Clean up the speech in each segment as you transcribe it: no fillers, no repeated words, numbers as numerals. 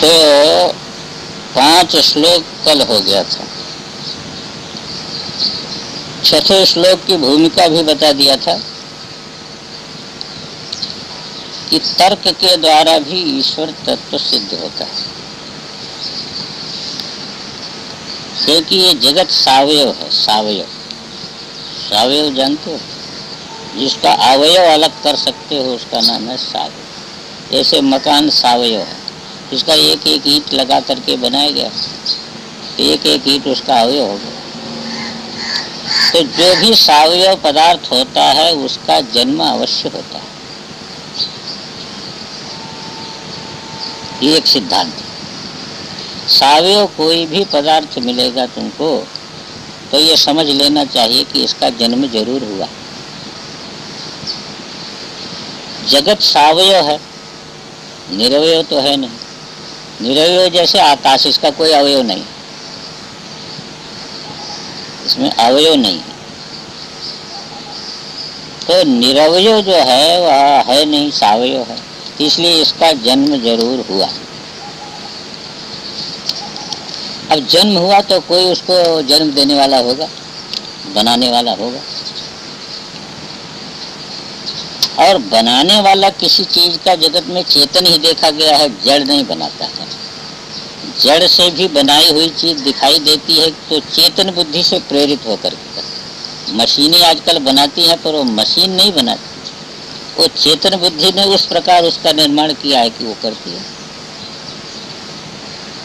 तो 5 श्लोक कल हो गया था। छठे श्लोक की भूमिका भी बता दिया था कि तर्क के द्वारा भी ईश्वर तत्व सिद्ध होता है, क्योंकि ये जगत सावयव है। सावयव, सावयव जानते हो? जिसका अवयव अलग कर सकते हो उसका नाम है सावयव। जैसे मकान सावयव है, इसका एक एक ईंट लगा करके बनाया गया, तो एक एक ईंट उसका अवयव हो गया। तो जो भी सावयव पदार्थ होता है उसका जन्म अवश्य होता है, ये एक सिद्धांत है। सावयव कोई भी पदार्थ मिलेगा तुमको तो ये समझ लेना चाहिए कि इसका जन्म जरूर हुआ। जगत सावयव है, निरवयव तो है नहीं। निरवयव जैसे आकाश, इसका कोई अवयव नहीं, इसमें अवयव नहीं है। तो निरवयव जो है वह है नहीं, सावयव है, इसलिए इसका जन्म जरूर हुआ। अब जन्म हुआ तो कोई उसको जन्म देने वाला होगा, बनाने वाला होगा। और बनाने वाला किसी चीज का जगत में चेतन ही देखा गया है, जड़ नहीं बनाता है। जड़ से भी बनाई हुई चीज दिखाई देती है तो चेतन बुद्धि से प्रेरित होकर के। मशीनें आजकल बनाती हैं पर वो मशीन नहीं बनाती, वो चेतन बुद्धि ने उस प्रकार उसका निर्माण किया है कि वो करती है।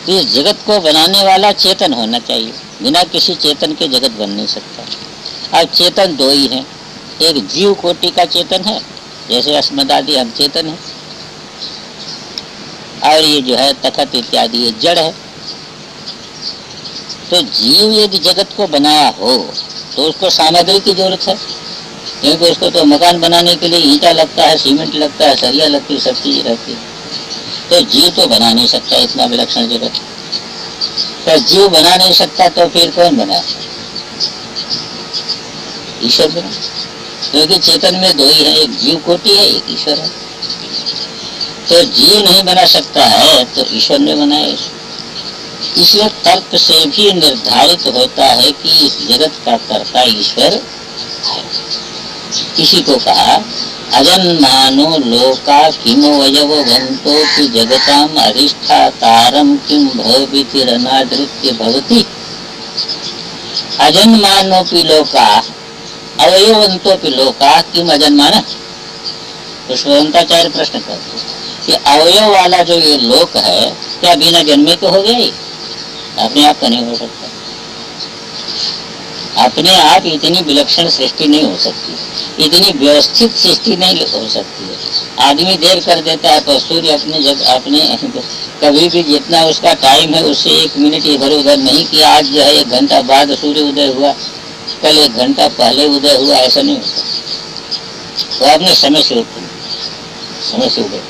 तो इस जगत को बनाने वाला चेतन होना चाहिए, बिना किसी चेतन के जगत बन नहीं सकता। अब चेतन दो ही हैं, एक जीव कोटि का चेतन है जैसे अस्मदादि हम चेतन है, और ये जो है तखत इत्यादि ये जड़ है। तो जीव यदि जगत को बनाया हो तो उसको सामग्री की जरूरत है, क्योंकि उसको तो मकान बनाने के लिए ईंटा लगता है, सीमेंट लगता है, सरिया लगती है, सब चीज रहती है। तो जीव तो बना नहीं सकता इतना विलक्षण जगत। तो जीव बना नहीं सकता तो फिर कौन बना? ईश्वर बना, क्योंकि चेतन में दो ही है, एक जीव कोटि है, एक ईश्वर है। तो जीव नहीं बना सकता है तो ईश्वर ने बनाया। इसलिए तर्क से भी निर्धारित होता है कि इस जगत का कर्ता ईश्वर है। किसी को कहा अजन्मानो लोका किमो वयवो भवन्तो कि जगताम अधिष्ठातारम किम भवभीतिरनादृत्य भवति। अजन्मानोपि लोका अवयवन्तोपि लोका किम अजन्मान। पुष्पवंताचार्य प्रश्न करते कि अवयव वाला जो ये लोक है क्या बिना जन्मे के हो गया? अपने आप तो नहीं हो सकता। अपने आप इतनी विलक्षण सृष्टि नहीं हो सकती, इतनी व्यवस्थित सृष्टि नहीं हो सकती है। आदमी देर कर देता है पर सूर्य अपने कभी भी जितना उसका टाइम है उससे 1 मिनट इधर उधर नहीं किया। आज जो है 1 घंटा बाद सूर्य उदय हुआ, कल 1 घंटा पहले उदय हुआ, ऐसा नहीं होता। तो आपने समय से उदय,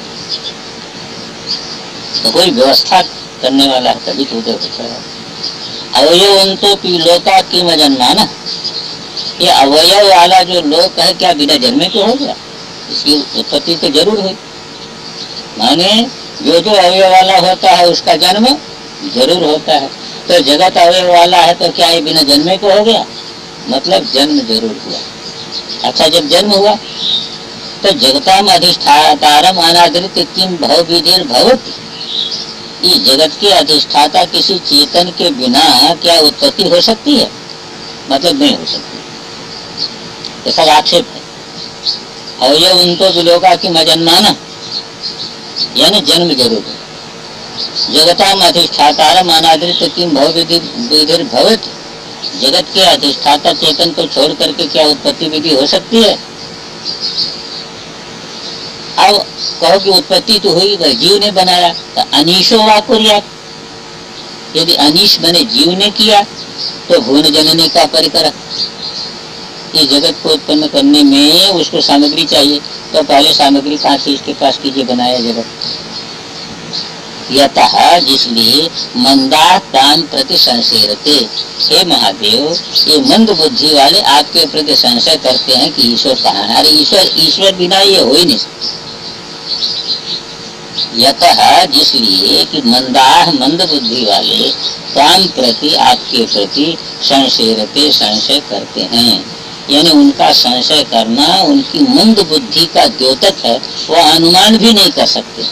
तो कोई व्यवस्था करने वाला है तभी तो उदय होता है। अवयवंतोपि लोका किम अजन्मान। ये अवयव वाला जो लोक है क्या बिना जन्मे के हो गया? इसकी उत्पत्ति तो जरूर हुई। माने जो जो अवयव वाला होता है उसका जन्म जरूर होता है। तो जगत अवयव वाला है तो क्या ये बिना जन्मे को हो गया? मतलब जन्म जरूर हुआ। अच्छा, जब जन्म हुआ तो जगताम अधिष्ठातारम अनादृत किम भवविधिर भवति। इस जगत के अधिष्ठाता किसी चेतन के बिना क्या उत्पत्ति हो सकती है? मतलब नहीं हो सकती। ये सब आक्षेप है। अवयव उनको विलोका की मजन्माना, यानी जन्म जरूर है। जगताम अधिष्ठातारम अनादृत किम भवविधिर भवति। जगत के अधिष्ठाता चेतन को छोड़ करके क्या उत्पत्ति विधि हो सकती है? अब कहो कि उत्पत्ति तो हुई, जीव ने बनाया, तो अनीशो वाकुर्या। यदि अनीश बने जीव ने किया तो भून जननी का परिकर। इस जगत को उत्पन्न करने में उसको सामग्री चाहिए, तो पहले सामग्री कहाँ थी? इसके पास कीजिए, बनाया जगत। यतः जिसलिए मंदा तान प्रति संशयते। हे महादेव, ये मंद बुद्धि वाले आपके प्रति संशय करते हैं कि ईश्वर कहाँ है। अरे ईश्वर बिना ये हो ही नहीं सकता। यतः जिसलिए कि मंदाह मंद बुद्धि वाले त्वाम प्रति आपके प्रति संशयरते संशय करते हैं, यानी उनका संशय करना उनकी मंद बुद्धि का द्योतक है, वो अनुमान भी नहीं कर सकते,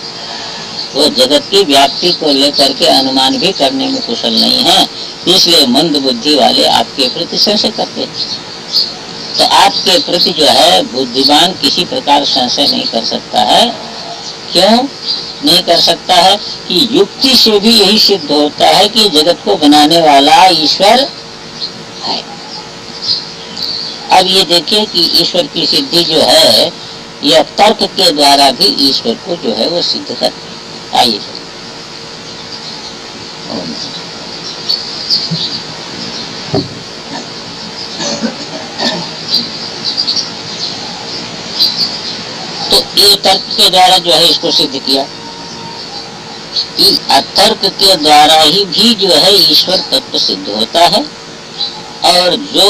वो जगत की व्याप्ति को लेकर के अनुमान भी करने में कुशल नहीं है, इसलिए मंद बुद्धि वाले आपके प्रति संशय करते हैं। तो आपके प्रति जो है बुद्धिमान किसी प्रकार संशय नहीं कर सकता है। क्यों नहीं कर सकता है? कि युक्ति से भी यही सिद्ध होता है कि जगत को बनाने वाला ईश्वर है। अब ये देखिए कि ईश्वर की सिद्धि जो है यह तर्क के द्वारा भी ईश्वर को जो है वो सिद्ध करते हैं। आइए तो ये तर्क के द्वारा जो है इसको सिद्ध किया। अतर्क के द्वारा ही भी जो है ईश्वर तत्व सिद्ध होता है, और जो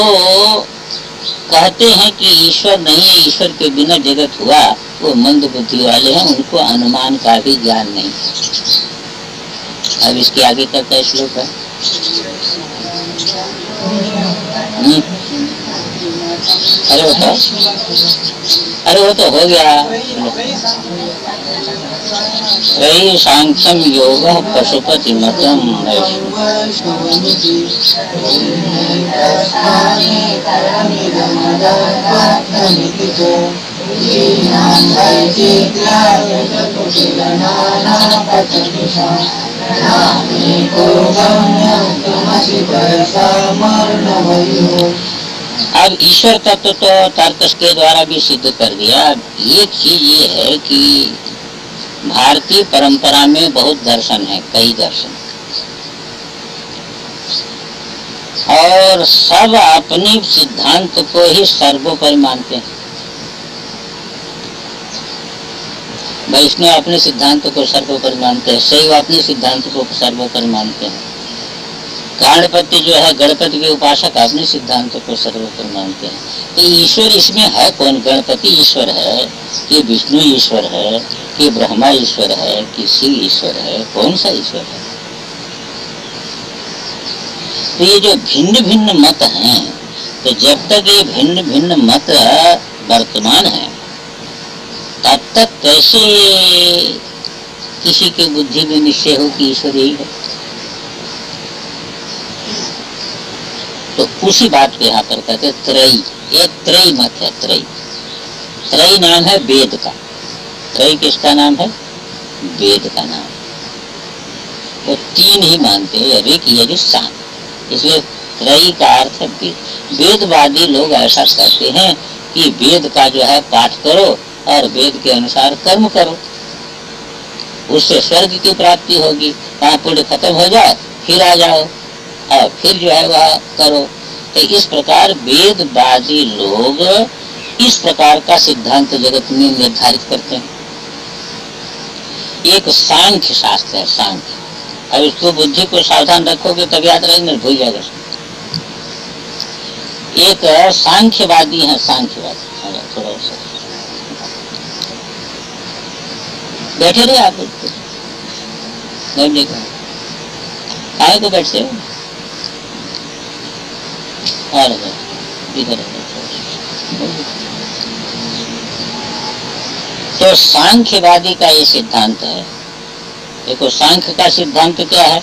कहते हैं कि ईश्वर नहीं है, ईश्वर के बिना जगत हुआ, वो मंद बुद्धि वाले हैं, उनको अनुमान का भी ज्ञान नहीं। अब इसके आगे करता श्लोक है। अरे बताओ, अरे वो तो हो गया। वही सांख्यम योग पशुपति मतम अब ईश्वर तत्व तो तर्क के द्वारा भी सिद्ध कर दिया। एक चीज ये है कि भारतीय परंपरा में बहुत दर्शन है, कई दर्शन, और सब अपनी सिद्धांत को ही सर्वोपरि मानते हैं। वैष्णव अपने सिद्धांत को सर्वोपरि मानते हैं, शैव अपने सिद्धांत को सर्वोपरि मानते हैं, गणपति जो है गणपति के उपासक अपने सिद्धांत को सर्वोपरि मानते हैं। तो ईश्वर इसमें है कौन? गणपति ईश्वर है कि विष्णु ईश्वर है कि ब्रह्मा ईश्वर है कि शिव ईश्वर है? कौन सा ईश्वर है? तो ये जो भिन्न भिन्न मत हैं, तो जब तक ये भिन्न भिन्न मत वर्तमान है तब तक कैसे किसी के बुद्धि में निश्चय हो कि ईश्वर यही है? तो उसी बात को यहाँ पर कहते त्रयी, एक त्रयी मत है। त्रयी नाम है वेद का। त्रयी किसका नाम है? वेद का नाम। वो तीन ही मानते हैं, ऋक यजुः साम, इसलिए त्रयी का अर्थ है वेद। वेदवादी लोग ऐसा कहते हैं कि वेद का जो है पाठ करो और वेद के अनुसार कर्म करो, उससे स्वर्ग की प्राप्ति होगी, वहाँ पुण्य खत्म हो जाए फिर आ जाओ और फिर जो है वह करो। तो इस प्रकार वेदवादी लोग इस प्रकार का सिद्धांत जगत में निर्धारित करते हैं। एक सांख्य शास्त्र है, सांख्य। अब इसको बुद्धि को सावधान रखोगे तब याद रहेगा, नहीं भूल जाएगा। एक सांख्यवादी है, सांख्यवादी। थोड़ा सा बैठे रहे आप, नहीं देखा आए को बैठ से और इधर। तो सांख्यवादी का ये सिद्धांत है। देखो सांख्य का सिद्धांत क्या है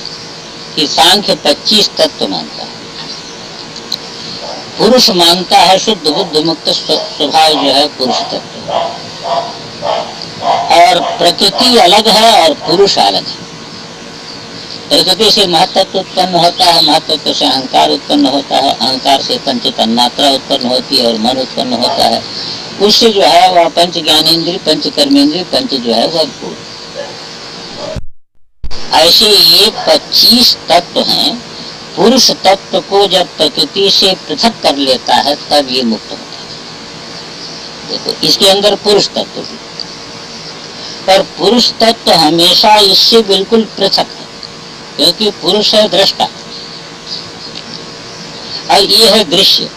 कि सांख्य 25 तत्व मानता है। पुरुष मानता है शुद्ध बुद्ध मुक्त स्वभाव जो है पुरुष तत्व, और प्रकृति अलग है और पुरुष अलग है। प्रकृति से महत्त्व उत्पन्न होता है, महत्त्व से अहंकार उत्पन्न होता है, अहंकार से पंच तन्मात्रा उत्पन्न होती है और मन उत्पन्न होता है। उससे जो है वह पंच ज्ञानेन्द्रिय, पंच कर्मेंद्रिय, पंच जो है वह भूत। ऐसे ये 25 तत्व हैं। पुरुष तत्व को जब प्रकृति से पृथक कर लेता है तब ये मुक्त होता है। देखो इसके अंदर पुरुष तत्व भी, पर पुरुष तत्व हमेशा इससे बिल्कुल पृथक है, क्योंकि पुरुष है दृष्टा और ये है दृश्य।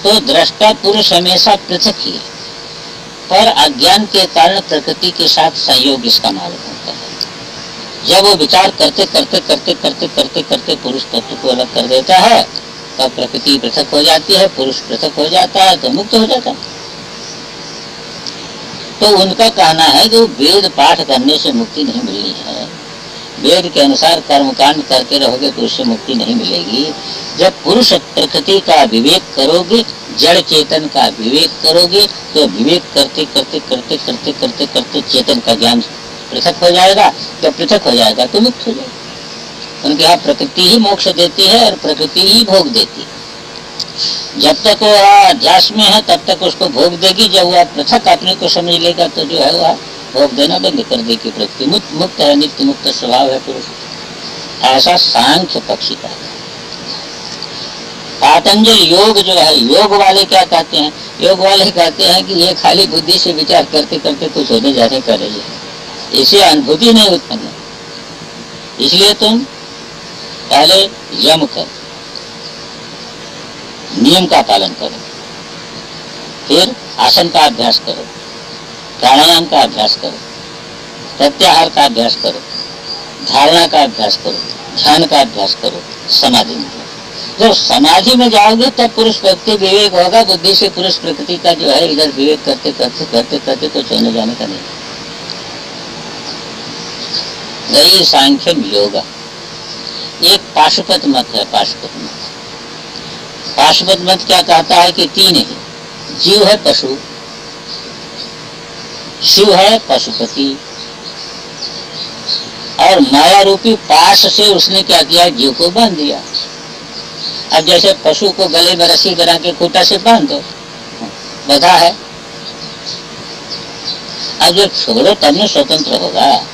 तो दृष्टा पुरुष हमेशा पृथक ही है, पर अज्ञान के कारण प्रकृति के साथ संयोग इसका मालूम होता है। जब वो विचार करते करते करते करते करते करते पुरुष तत्व को अलग कर देता है, तब प्रकृति पृथक हो जाती है, पुरुष पृथक हो जाता है, तो मुक्त हो जाता है। तो उनका कहना है कि वेद पाठ करने से मुक्ति नहीं मिलनी है, वेद के अनुसार कर्मकांड करके रहोगे तो उससे मुक्ति नहीं मिलेगी। जब पुरुष प्रकृति का विवेक करोगे, जड़ चेतन का विवेक करोगे, तो विवेक करते करते करते करते करते करते चेतन का ज्ञान पृथक हो जाएगा। जब पृथक हो जाएगा तो मुक्त हो जाएगा। उनके यहाँ प्रकृति ही मोक्ष देती है और प्रकृति ही भोग देती है। जब तक वो अध्यास में है तब तक उसको भोग देगी, जब वह पृथक अपने को समझ लेगा तो जो है वह भोग देना बंद कर देगी। प्रकृति मुक्त है, नित्य मुक्त स्वभाव है पुरुष, ऐसा सांख्य पक्षी का है। पातंजल योग जो है, योग वाले क्या कहते हैं? योग वाले कहते हैं कि ये खाली बुद्धि से विचार करते करते कुछ होने जाने का रही है, इसे अनुभूति नहीं उत्पन्न। इसलिए तुम पहले यम करो, नियम का पालन करो, फिर आसन का अभ्यास करो, प्राणायाम का अभ्यास करो, प्रत्याहार का अभ्यास करो, धारणा का अभ्यास करो, ध्यान का अभ्यास करो, समाधि में। जब समाधि में जाओगे तब पुरुष प्रकृति विवेक होगा। बुद्धि से पुरुष प्रकृति का जो है इधर विवेक करते करते करते करते कुछ होने जाने का नहीं। वही सांख्य योगा। एक पाशुपत मत है, पाशुपत मत। पाशुपत मत क्या कहता है कि तीन ही जीव है, पशु, शिव है, पशुपति, और माया रूपी पाश से उसने क्या किया, जीव को बांध दिया। अब जैसे पशु को गले में रस्सी बना के खूंटा से बांध दो, बंधा है, अब जब छोड़ो तब न स्वतंत्र होगा।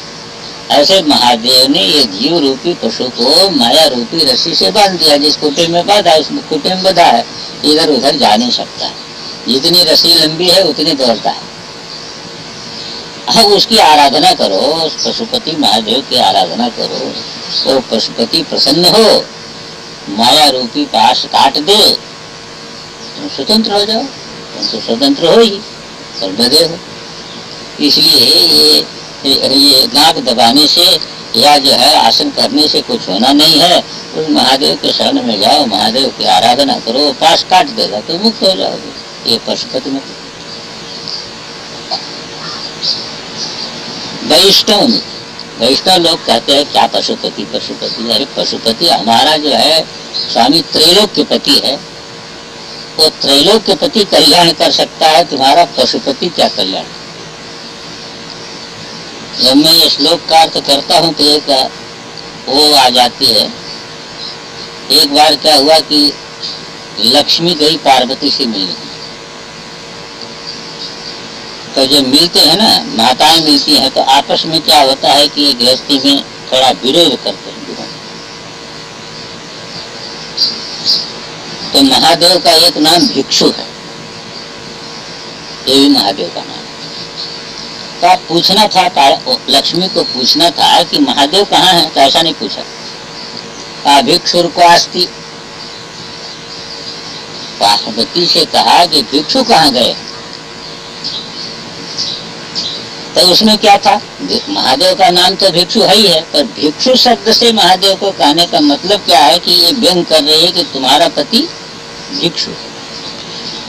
ऐसे महादेव ने ये जीव रूपी पशु को माया रूपी रस्सी से बांध दिया। जिस खूंटे में बांधा उसमें खूंटे में बंधा है, इधर उधर जा नहीं सकता। जितनी रस्सी लंबी है उतनी दौड़ता है। अब उसकी आराधना करो, उस पशुपति महादेव की आराधना करो, तो पशुपति प्रसन्न हो, माया रूपी पाश काट दे, तुम स्वतंत्र हो जाओ। तुम तो स्वतंत्र हो ही और बधे हो। इसलिए ये नाक दबाने से या जो है आसन करने से कुछ होना नहीं है। उस महादेव के शरण में जाओ, महादेव की आराधना करो, पाश काट देगा तो मुक्त हो जाओगे। ये पशुपति मुक्त। वैष्णव लोग कहते हैं क्या पशुपति पशुपति। अरे पशुपति हमारा जो है स्वामी त्रैलोक के पति है, वो त्रैलोक के पति कल्याण कर सकता है, तुम्हारा पशुपति क्या कल्याण। जब मैं ये श्लोक का अर्थ करता हूँ तो एक वो आ जाती है। एक बार क्या हुआ कि लक्ष्मी गई पार्वती से मिलने, तो जब मिलते हैं ना, माताएं मिलती हैं, तो आपस में क्या होता है कि गृहस्थी में थोड़ा विरोध करते हैं। तो महादेव का एक नाम भिक्षु है, ये भी महादेव का नाम। तो आप पूछना था, लक्ष्मी को पूछना था कि महादेव कहाँ है, तो ऐसा नहीं पूछा। भिक्षुर को आस्ती, पार्वती से कहा कि भिक्षु कहाँ गए। तो उसमें क्या था, महादेव का नाम तो भिक्षु है ही है, पर भिक्षु शब्द से महादेव को कहने का मतलब क्या है कि ये व्यंग कर रही है कि तुम्हारा पति भिक्षु है,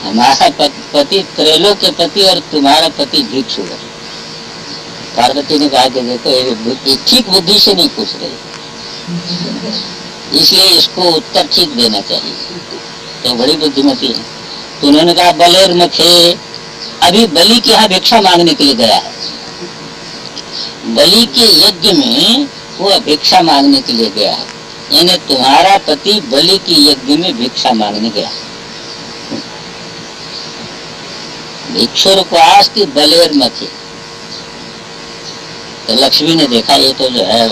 हमारा पति त्रैलोक के पति और तुम्हारा पति भिक्षु है। पार्वती ने कहा कि देखो ये ठीक बुद्धि से नहीं पूछ रही, इसलिए इसको उत्तर ठीक देना चाहिए। तो बड़ी बुद्धिमती है। तो उन्होंने कहा बलेर मखे, अभी बलि के यहाँ भिक्षा मांगने के लिए गया है। बलि के यज्ञ में वो भिक्षा मांगने के लिए गया है, यानी तुम्हारा पति बलि के यज्ञ में भिक्षा मांगने गया। भिक्षुर को आस्ती बलेर मखे। तो लक्ष्मी ने देखा ये तो जो है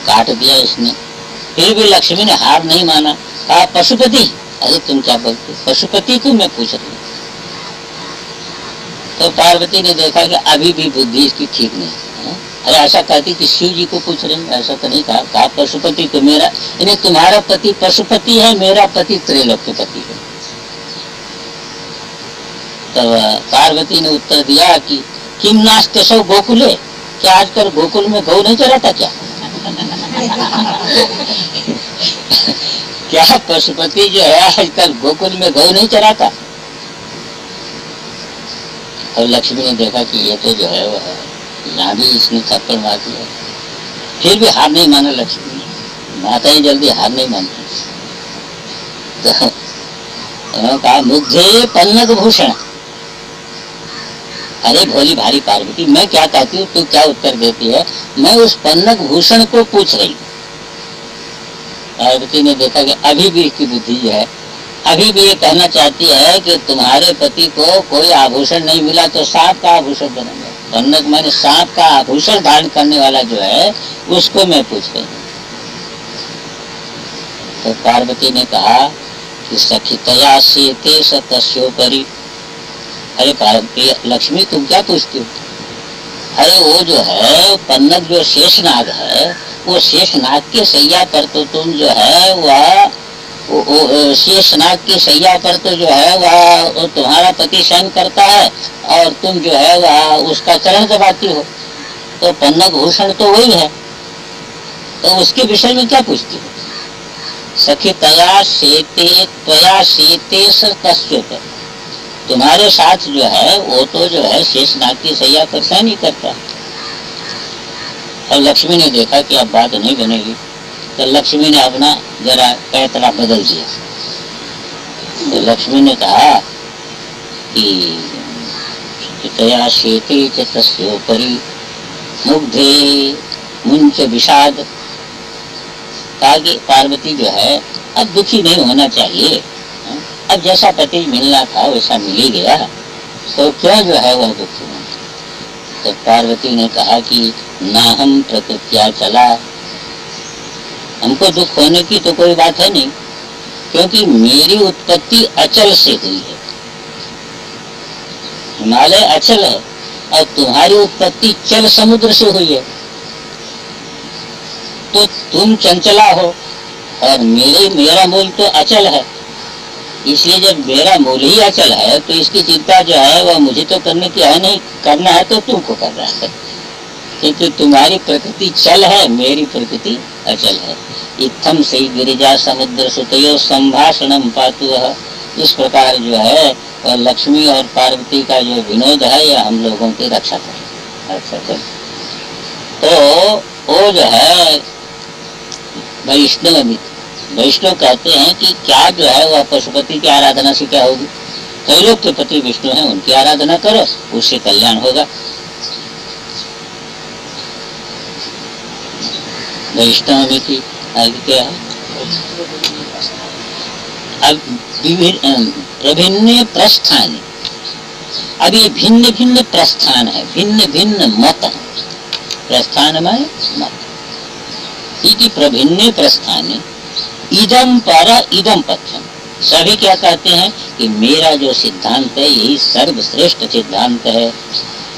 काट दिया इसने। फिर भी लक्ष्मी ने हार नहीं माना, कहा पशुपति। अरे तुम क्या बोलते, पशुपति को मैं पूछ रही हूँ। तो पार्वती ने देखा कि अभी भी बुद्धि इसकी ठीक नहीं है। अरे ऐसा कहती कि शिव जी को पूछ रहे हैं, ऐसा तो नहीं कहा। कहा पशुपति को, मेरा यानी तुम्हारा पति पशुपति है, मेरा पति त्रैलोक के पति है। तो पार्वती ने उत्तर दिया कि किम नास्ते सो गोकुले, क्या आजकल गोकुल में गौ नहीं चराता क्या? क्या पशुपति जो है आजकल गोकुल में गौ नहीं चराता? और लक्ष्मी ने देखा कि ये तो जो है वह यहाँ भी इसने थप्पड़ मार दिया, फिर भी हार नहीं माना लक्ष्मी ने। माताएं जल्दी हार नहीं मानती। तो उन्होंने कहा मुग्धे पन्नग भूषण। अरे भोली भारी पार्वती, मैं क्या कहती हूँ, तू क्या उत्तर देती है? मैं उस पन्नग भूषण को पूछ रही हूँ। पार्वती ने देखा कि अभी भी इसकी बुद्धि जो है, अभी भी ये कहना चाहती है कि तुम्हारे पति को कोई आभूषण नहीं मिला तो सांप का आभूषण बनेगा। पन्नग माने सांप का आभूषण धारण करने वाला जो है उसको मैं पूछ रही हूँ। तो पार्वती ने कहा कि सखितया सेते सतस्योपरि। अरे पार्वती, लक्ष्मी तुम क्या पूछती हो? अरे वो जो है पन्नग जो शेषनाग है, वो शेषनाग के सैया पर तो तुम जो है वह शेषनाग की सैया पर तो जो है वह तुम्हारा पति शयन करता है और तुम जो है वह उसका चरण दबाती हो, तो पन्नग भूषण तो वही है, तो उसके विषय में क्या पूछती हो? सखी तया शेते सत्योपर। तुम्हारे साथ जो है वो तो जो है शेषनाग की सैया पर शयन ही करता है। और लक्ष्मी ने देखा कि अब बात नहीं बनेगी, तो लक्ष्मी ने अपना जरा पैतरा बदल दिया। तो लक्ष्मी ने कहा कि तया शेते च तस्योपरि मुग्धे मुंच विषाद। कहा कि पार्वती जो है अब दुखी नहीं होना चाहिए, अब जैसा पति मिलना था वैसा मिल ही गया, तो क्यों जो है वह दुखी होना? तो पार्वती ने कहा कि ना हम प्रकृत्या चला, हमको दुख होने की तो कोई बात है नहीं, क्योंकि मेरी उत्पत्ति अचल से हुई है। हिमालय अचल है और तुम्हारी उत्पत्ति चल समुद्र से हुई है। तो तुम चंचला हो और मेरा मूल तो अचल है, इसलिए जब मेरा मूल ही अचल है तो इसकी चिंता जो है वह मुझे तो करने की है नहीं, करना है तो तुमको करना है, क्योंकि तुम्हारी प्रकृति चल है, मेरी प्रकृति अचल है। इत्थम से गिरिजा समुद्र सुतयो संभाषणम पातु। इस प्रकार जो है और लक्ष्मी और पार्वती का जो विनोद है यह हम लोगों की रक्षा करे। अच्छा, तो वो जो है वैष्णव कहते हैं कि क्या जो है वह पशुपति की आराधना से क्या होगी? कई लोग के पति विष्णु हैं, उनकी आराधना करो, उससे कल्याण होगा। वैष्णव में थी आगे क्या है? अब प्रभिन्न प्रस्थान, अभी भिन्न भिन्न प्रस्थान है, भिन्न भिन्न मत है। प्रस्थान में मत इति प्रभिन्न प्रस्थान इदम पर इदम पथ्यम। सभी क्या कहते हैं कि मेरा जो सिद्धांत है यही सर्वश्रेष्ठ सिद्धांत है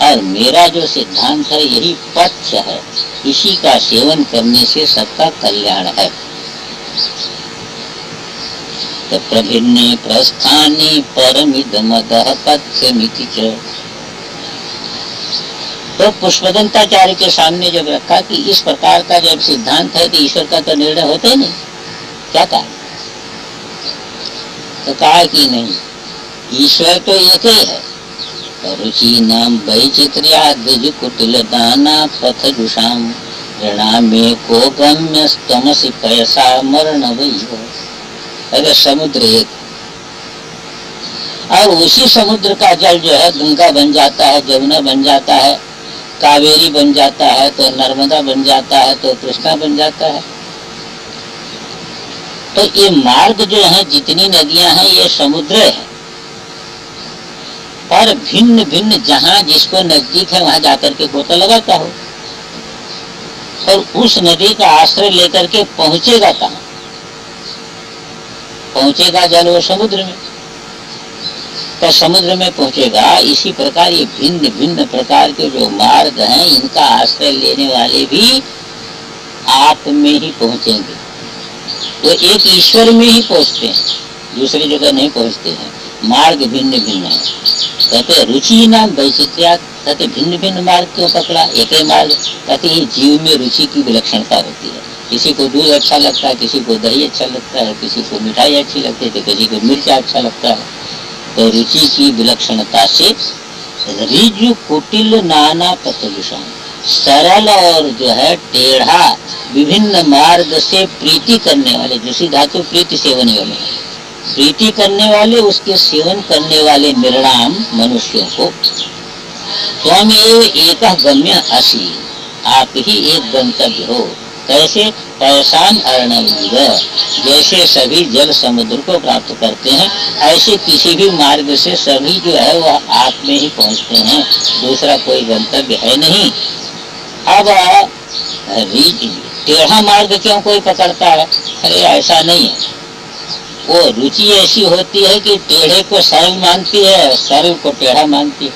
और मेरा जो सिद्धांत है यही पथ्य है, इसी का सेवन करने से सबका कल्याण है। तो प्रभिन्ने प्रस्थाने परमिदमदः पथ्यमिति च। तो पुष्पदंताचार्य के सामने जब रखा कि इस प्रकार का जब सिद्धांत है तो ईश्वर का तो निर्णय होता ही नहीं, क्या कहा? तो कहा कि नहीं, ईश्वर तो एक ही है। रुचि नाम वैचित्र्या द्विज कुटिल दाना पथ जुषाम ऋणामे को गम्य स्तमसि पैसा मरण वही। अरे समुद्र एक, और उसी समुद्र का जल जो है गंगा बन जाता है, जमुना बन जाता है, कावेरी बन जाता है, तो नर्मदा बन जाता है, तो कृष्णा बन जाता है। तो ये मार्ग जो है, जितनी नदियां हैं ये समुद्र है, और भिन्न भिन्न जहां जिसको नजदीक है वहां जाकर के गोता लगाता हो, और उस नदी का आश्रय लेकर के पहुंचेगा कहाँ? पहुंचेगा जल वो समुद्र में, तो समुद्र में पहुंचेगा। इसी प्रकार ये भिन्न भिन्न प्रकार के जो मार्ग हैं इनका आश्रय लेने वाले भी आप में ही पहुंचेंगे। वो एक ईश्वर में ही पहुंचते हैं, दूसरी जगह नहीं पहुंचते हैं। मार्ग भिन्न भिन्न है। कहते रुचि नाम वैचित्र्या, कहते भिन्न भिन्न मार्ग क्यों पकड़ा, एक ही मार्ग। कहते ही जीव में रुचि की विलक्षणता होती है। किसी को दूध अच्छा लगता है, किसी को दही अच्छा लगता है, किसी को मिठाई अच्छी लगती है, तो किसी को मिर्चा अच्छा लगता है। तो रुचि की विलक्षणता से ऋजु कुटिल नाना पथविषाम, सरल और जो है टेढ़ा विभिन्न मार्ग से प्रीति करने वाले, दूसरी धातु प्रीति सेवन वाले, प्रीति करने वाले, उसके सेवन करने वाले निर्णाम मनुष्यों को त्वम एव एकः गम्य असि, आप ही एक गंतव्य हो। कैसे, पैसान अर्णव, जैसे सभी जल समुद्र को प्राप्त करते हैं, ऐसे किसी भी मार्ग से सभी जो है वह आप में ही पहुंचते हैं, दूसरा कोई गंतव्य है नहीं। अब टेढ़ा मार्ग क्यों कोई पकड़ता है, अरे ऐसा नहीं है। वो रुचि ऐसी होती है कि टेढ़े को सरल मानती है और सरल को टेढ़ा मानती है।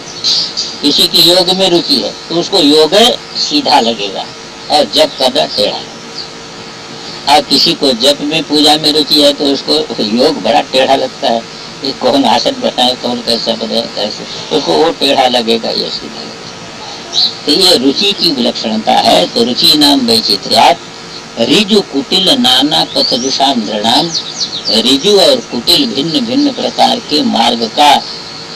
किसी की योग में रुचि है तो उसको योग सीधा लगेगा और जप करना टेढ़ा लगेगा। और किसी को जप में पूजा में रुचि है तो उसको योग बड़ा टेढ़ा लगता है, ये कौन आसन बनाए, कौन कैसा बनाए, कैसे, उसको वो टेढ़ा लगेगा, ये सीधा लगेगा। तो ये रुचि की विलक्षणता है। तो रुचि नाम वैचित्र्यात् ऋजु कुटिल नाना पथजुषाम नृणाम, ऋजु और कुटिल भिन्न भिन्न प्रकार के मार्ग का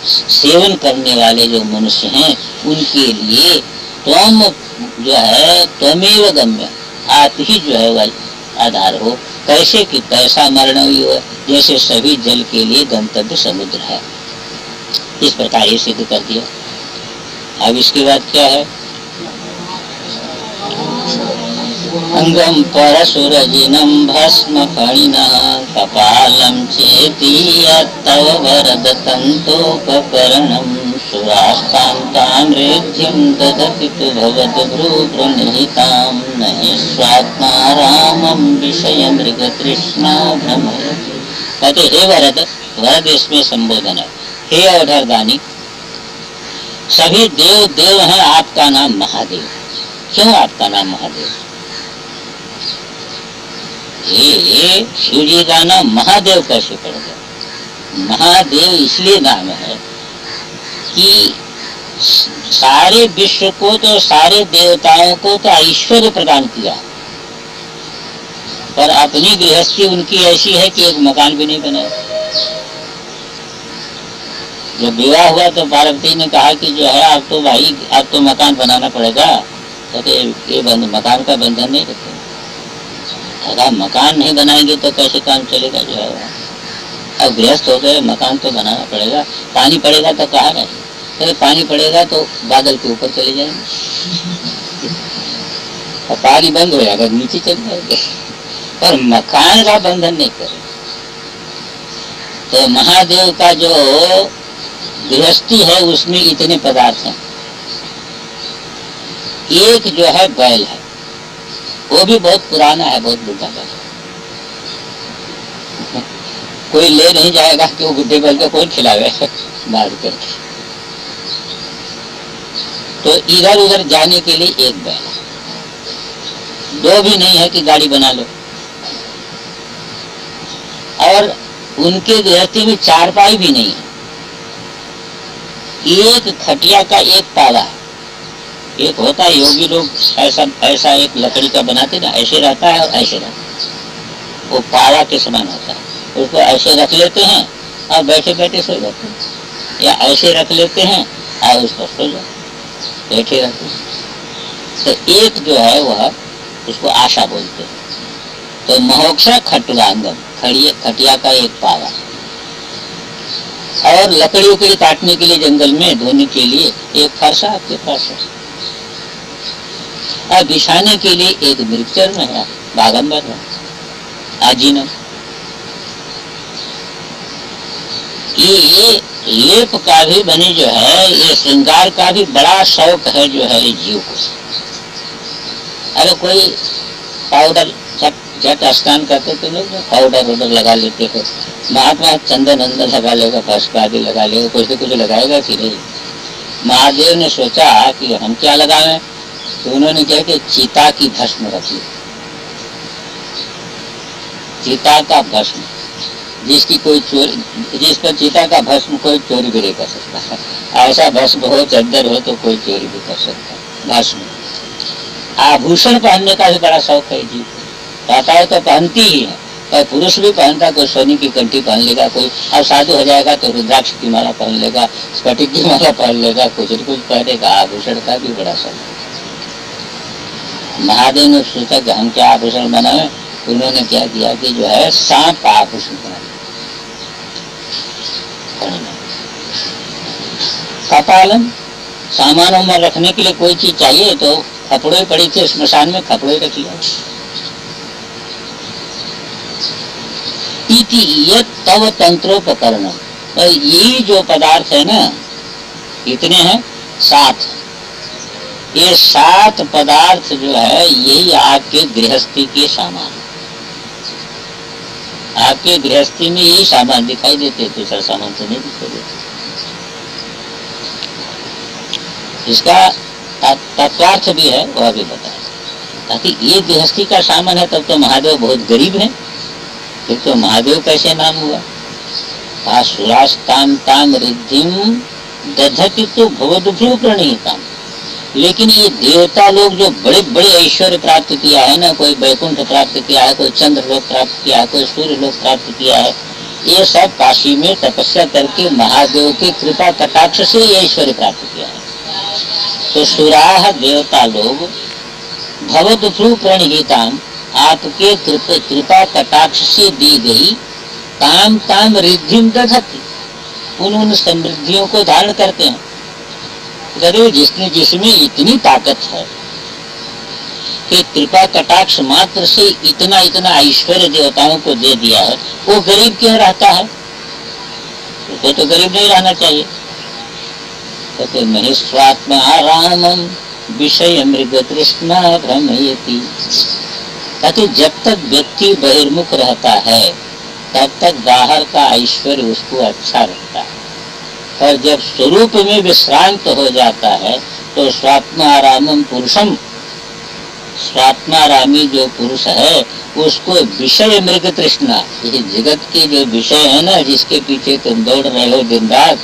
सेवन करने वाले जो मनुष्य हैं, उनके लिए त्वम जो है त्वमेव गम्य, आप ही जो है वह आधार हो। कैसे कि पैसा मरण हो, जैसे सभी जल के लिए गंतव्य समुद्र है। इस प्रकार ये सिद्ध कर दिया। अब इसके बाद क्या है, अंगम परशुरजिनम भस्म फणिनः कपालम चेति तव वरद तंतोपकरणम सुरास्तां रेध्यं ददति तु भवद्भ्रूभृनिहितां नहि स्वात्मा रामं विषय मृग तृष्णा भ्रमयति। कहते हे वरद, वरद इसमें संबोधन है, हे अवधरदानी, सभी देव देव हैं, आपका नाम महादेव। क्यों आपका नाम महादेव? ये शिव जी का नाम महादेव कैसे पड़ गया? महादेव इसलिए नाम है कि सारे विश्व को, तो सारे देवताओं को तो ऐश्वर्य प्रदान किया, पर अपनी गृहस्थी उनकी ऐसी है कि एक मकान भी नहीं बनाया। जब विवाह हुआ तो पार्वती ने कहा कि जो है आप तो भाई, आप तो मकान बनाना पड़ेगा। कहते ये मकान का बंधन नहीं रखते, अगर मकान नहीं बनाएंगे तो कैसे काम चलेगा जो है। अब गृहस्थ हो गए, मकान तो बनाना पड़ेगा। पानी पड़ेगा तो कहाँ रहे, तो पानी पड़ेगा तो बादल के ऊपर चले जाएंगे और पानी बंद हो जाएगा, नीचे चले जाएंगे, पर मकान का बंधन नहीं करेगा। तो महादेव का जो गृहस्थी है उसमें इतने पदार्थ हैं। एक जो है बैल है, वो भी बहुत पुराना है, बहुत बुढ़ा बैल, कोई ले नहीं जाएगा कि वो बुढ़े बैल को कौन खिलावे मार करके। तो इधर उधर जाने के लिए एक बैल है, दो भी नहीं है कि गाड़ी बना लो। और उनके गृहस्थी में चारपाई भी नहीं है, एक खटिया का एक पावा है। एक होता है योगी लोग ऐसा ऐसा एक लकड़ी का बनाते ना, ऐसे रहता है और ऐसे रहता है, वो पावा के समान होता है। उसको ऐसे रख लेते हैं और बैठे बैठे सो जाते हैं, या ऐसे रख लेते हैं और उसको सो जाते बैठे रहते हैं। तो एक जो है वह उसको आशा बोलते हैं। तो महोक्षा खटवांगम, खटिया का एक पावा, और लकड़ी उकड़ी काटने के लिए जंगल में धोने के लिए एक फरसा आपके पास है, और बिछाने के लिए एक मृगचर में है, बागंबर है, आजीनम। ये लेप का भी बने जो है, ये श्रृंगार का भी बड़ा शौक है जो है जीव को। अरे कोई पाउडर झट स्नान करते तो लोग पाउडर वाउडर लगा लेते हो, महात्मा चंदन अंदर लगा लेगा, भस्म आदि लगा लेगा, कुछ न कुछ लगाएगा कि नहीं। महादेव ने सोचा कि हम क्या लगाएं, तो उन्होंने क्या कि चीता की भस्म रख ली, चीता का भस्म। जिसकी कोई चोरी, जिस पर चिता का भस्म कोई चोरी भी नहीं कर सकता, ऐसा भस्म हो, चद्दर हो तो कोई चोरी भी कर सकता है। भस्म आभूषण पहनने का भी बड़ा शौक है जी, माताएं तो पहनती ही है, पर पुरुष भी पहनता, कोई सोने की कंठी पहन लेगा, कोई अब साधु हो जाएगा तो रुद्राक्ष की माला पहन लेगा, स्फटिक की माला पहन लेगा, कुछ न कुछ पहनेगा। आभूषण का भी बड़ा शौक। महादेव ने सोचा कि हम क्या आभूषण बनाए, उन्होंने क्या किया कि जो है सांप का आभूषण बना दिया। कपालन, सामानों में रखने के लिए कोई चीज चाहिए तो खपड़े पड़ी थी स्मशान में, खपड़े रख लिया। इति ये तव तंत्रोपकरण, तो यही जो पदार्थ है ना, कितने हैं? 7। ये 7 पदार्थ जो है यही आपके गृहस्थी के सामान। आपके गृहस्थी में यही सामान दिखाई देते, दूसरा सामान तो नहीं दिखाई देते। इसका तत्वार्थ भी है, वह भी बताया। ताकि ये गृहस्थी का सामान है, तब तो महादेव बहुत गरीब है, फिर तो महादेव कैसे नाम हुआ? सुरास्ताम ताम रिद्धिम दधति तो भवदुभ्रू प्रणीताम। लेकिन ये देवता लोग जो बड़े बड़े ऐश्वर्य प्राप्त किया है ना, कोई वैकुंठ प्राप्त किया है, कोई चंद्र लोक प्राप्त किया है, कोई सूर्य लोक प्राप्त किया है, ये सब काशी में तपस्या करके महादेव की कृपा कटाक्ष से ये ऐश्वर्य प्राप्त किया है। तो सुराह देवता लोग भवदुभ्रू प्रणीताम, आपके कृपा कटाक्ष से दी गई ताम ताम रिद्धिम दधति, उन समृद्धियों को धारण करते हैं। गरीब जिसमें इतनी ताकत है कि कृपा कटाक्ष मात्र से इतना इतना ऐश्वर्य देवताओं को दे दिया है, वो गरीब क्यों रहता है? उसको तो गरीब नहीं रहना चाहिए। तो महेश्वात्मा रामम विषय मृग तृष्णा भ्रमयति। ताकि जब तक व्यक्ति बहिर्मुख रहता है तब तक बाहर का ऐश्वर्य उसको अच्छा लगता है, और जब स्वरूप में विश्रांत हो जाता है तो स्वात्मारामम पुरुषम, स्वात्मारामी जो पुरुष है उसको विषय मृग तृष्णा, ये जगत के जो विषय है ना, जिसके पीछे तुम दौड़ रहे हो दिन रात,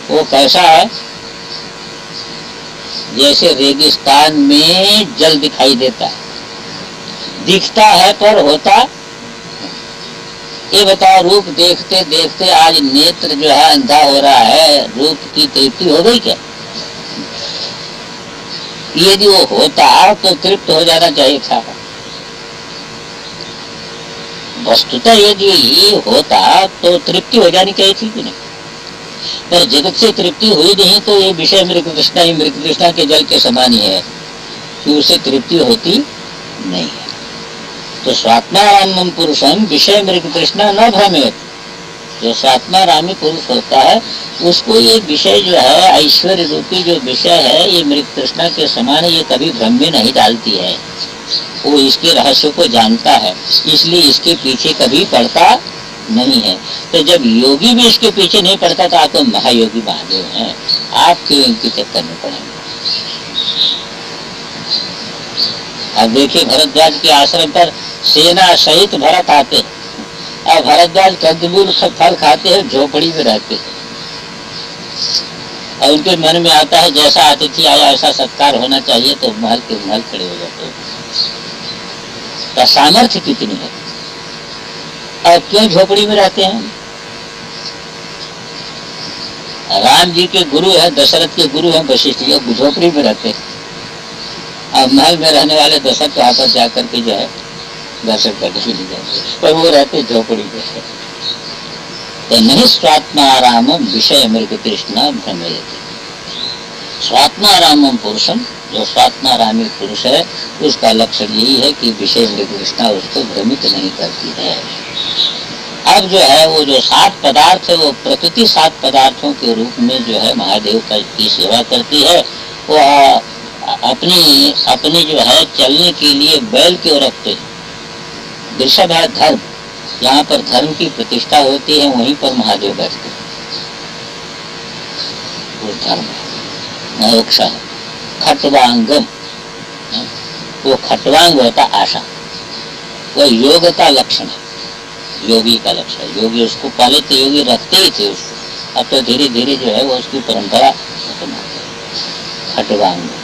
वो कैसा है? जैसे रेगिस्तान में जल दिखाई देता है, दिखता है पर होता। ये बताओ, रूप देखते देखते आज नेत्र जो है अंधा हो रहा है, रूप की तृप्ति हो गई क्या? यदि वो होता तो तृप्त हो जाना चाहिए था। वस्तुतः यदि ये होता तो तृप्ति हो जानी चाहिए थी कि नहीं? पर जगत से तृप्ति हुई नहीं, तो ये विषय मृग तृष्णा ही मृग तृष्णा के जल के समान ही है कि उसे तृप्ति होती नहीं है। तो स्वात्मारामम पुरुषम विषय मृग तृष्णा न भ्रमेत, जो स्वात्मारामी पुरुष होता है उसको ये विषय जो है, ऐश्वर्य रूपी जो विषय है, ये मृग तृष्णा के समान, ये कभी भ्रम में नहीं डालती है। वो इसके रहस्य को जानता है, इसलिए इसके पीछे कभी पड़ता नहीं है। तो जब योगी भी इसके पीछे नहीं पड़ता तो आप तो महायोगी महादेव हैं, आप क्यों इनके चक्कर में पड़ेंगे? अब देखिए, भरद्वाज के आश्रम पर सेना सहित भरत आते, और भरद्वाज कंदमूल फल खाते हैं, झोपड़ी में रहते हैं, और उनके मन में आता है जैसा अतिथि आया ऐसा सत्कार होना चाहिए, तो महल के महल खड़े हो जाते हैं। तो सामर्थ्य कितनी है, और क्यों झोपड़ी में रहते हैं? राम जी के गुरु है, दशरथ के गुरु है वशिष्ठ जी, झोपड़ी में रहते हैं। अब महल में रहने वाले दशरथ वहां पर जाकर के जो है दर्शन करने के लिए जाते, पर वो रहते झोपड़ी में। तो नहीं स्वात्माराम विषय मृग तृष्णा भ्रमयति। स्वात्मारामम पुरुषम, जो स्वात्मारामी पुरुष है उसका लक्षण यही है कि विषय मृग तृष्णा उसको भ्रमित नहीं करती है। अब जो है वो जो 7 पदार्थ है, वो प्रकृति 7 पदार्थों के रूप में जो है महादेव की सेवा करती है। वो अपनी जो है चलने के लिए बैल क्यों रखते हैं? वृषभ है धर्म, यहाँ पर धर्म की प्रतिष्ठा होती है, वहीं पर महादेव बैठते हैं। वो धर्म है, मोक्ष है। खट्वांगम, वो खट्वांग होता आशा, वो योग का लक्षण है। योगी का लक्ष्य है। योगी उसको, पहले तो योगी रखते ही थे उसको, अब तो धीरे धीरे जो है वो उसकी परंपरा हटवाएंगे।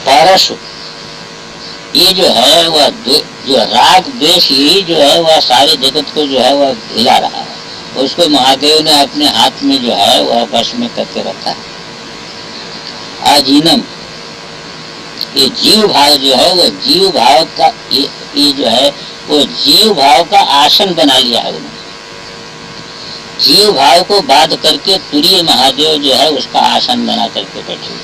परशु ये जो है वह जो राग द्वेष, यही जो है वह सारे जगत को जो है वह हिला रहा है। उसको महादेव ने अपने हाथ में जो है वह वश में करके रखा है। आजीनम, ये जीव भाव जो है वो जीव भाव का ये जो है वो जीव भाव का आसन बना लिया है उन्होंने। जीव भाव को बाध करके तुरीय महादेव जो है उसका आसन बना करके बैठे हुए।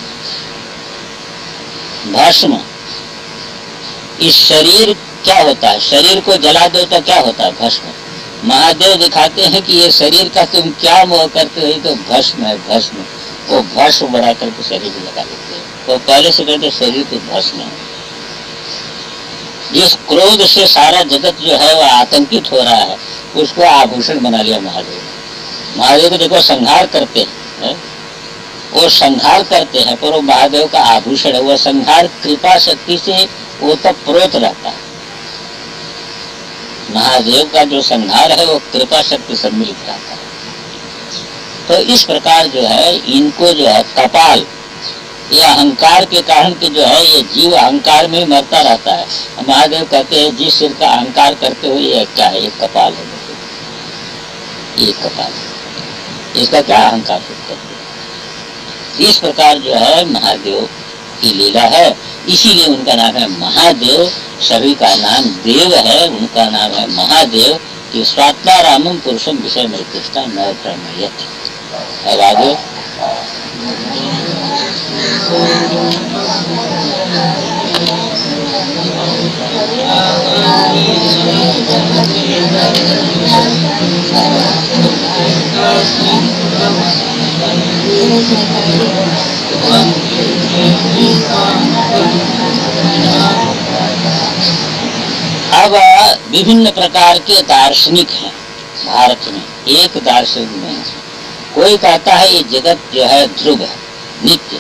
भस्म, इस शरीर क्या होता है, शरीर को जला दो तो क्या होता है, भस्म। महादेव दिखाते हैं कि ये शरीर का तुम क्या मोह करते हो, तो भस्म है, भस्म। वो भस्म बना करके शरीर को लगा देते हैं। वो पहले से कहते शरीर तो भस्म है। जिस क्रोध से सारा जगत जो है वह आतंकित हो रहा है, उसको आभूषण बना लिया महादेव। महादेव को देखो संहार करते हैं, वो संहार करते हैं, पर वो महादेव का आभूषण है। वो संहार कृपा शक्ति से वो तब प्रोत रहता है। महादेव का जो संहार है वो कृपा शक्ति सम्मिलित रहता है। तो इस प्रकार जो है इनको जो है कपाल, ये अहंकार के कारण के जो है ये जीव अहंकार में मरता रहता है। महादेव कहते हैं जिस सिर का अहंकार करते हुए ये क्या है, ये कपाल है, ये कपाल है, इसका क्या अहंकार करते हैं। इस प्रकार जो है महादेव की लीला है, इसीलिए उनका नाम है महादेव। सभी का नाम देव है, उनका नाम है महादेव। कि स्वात्मारामम पुरुषम विषय में कृष्णा न ब्रह्मयत्। अब आगे अब विभिन्न प्रकार के दार्शनिक हैं भारत में। एक दार्शनिक में कोई कहता है ये जगत जो है ध्रुव है, नित्य,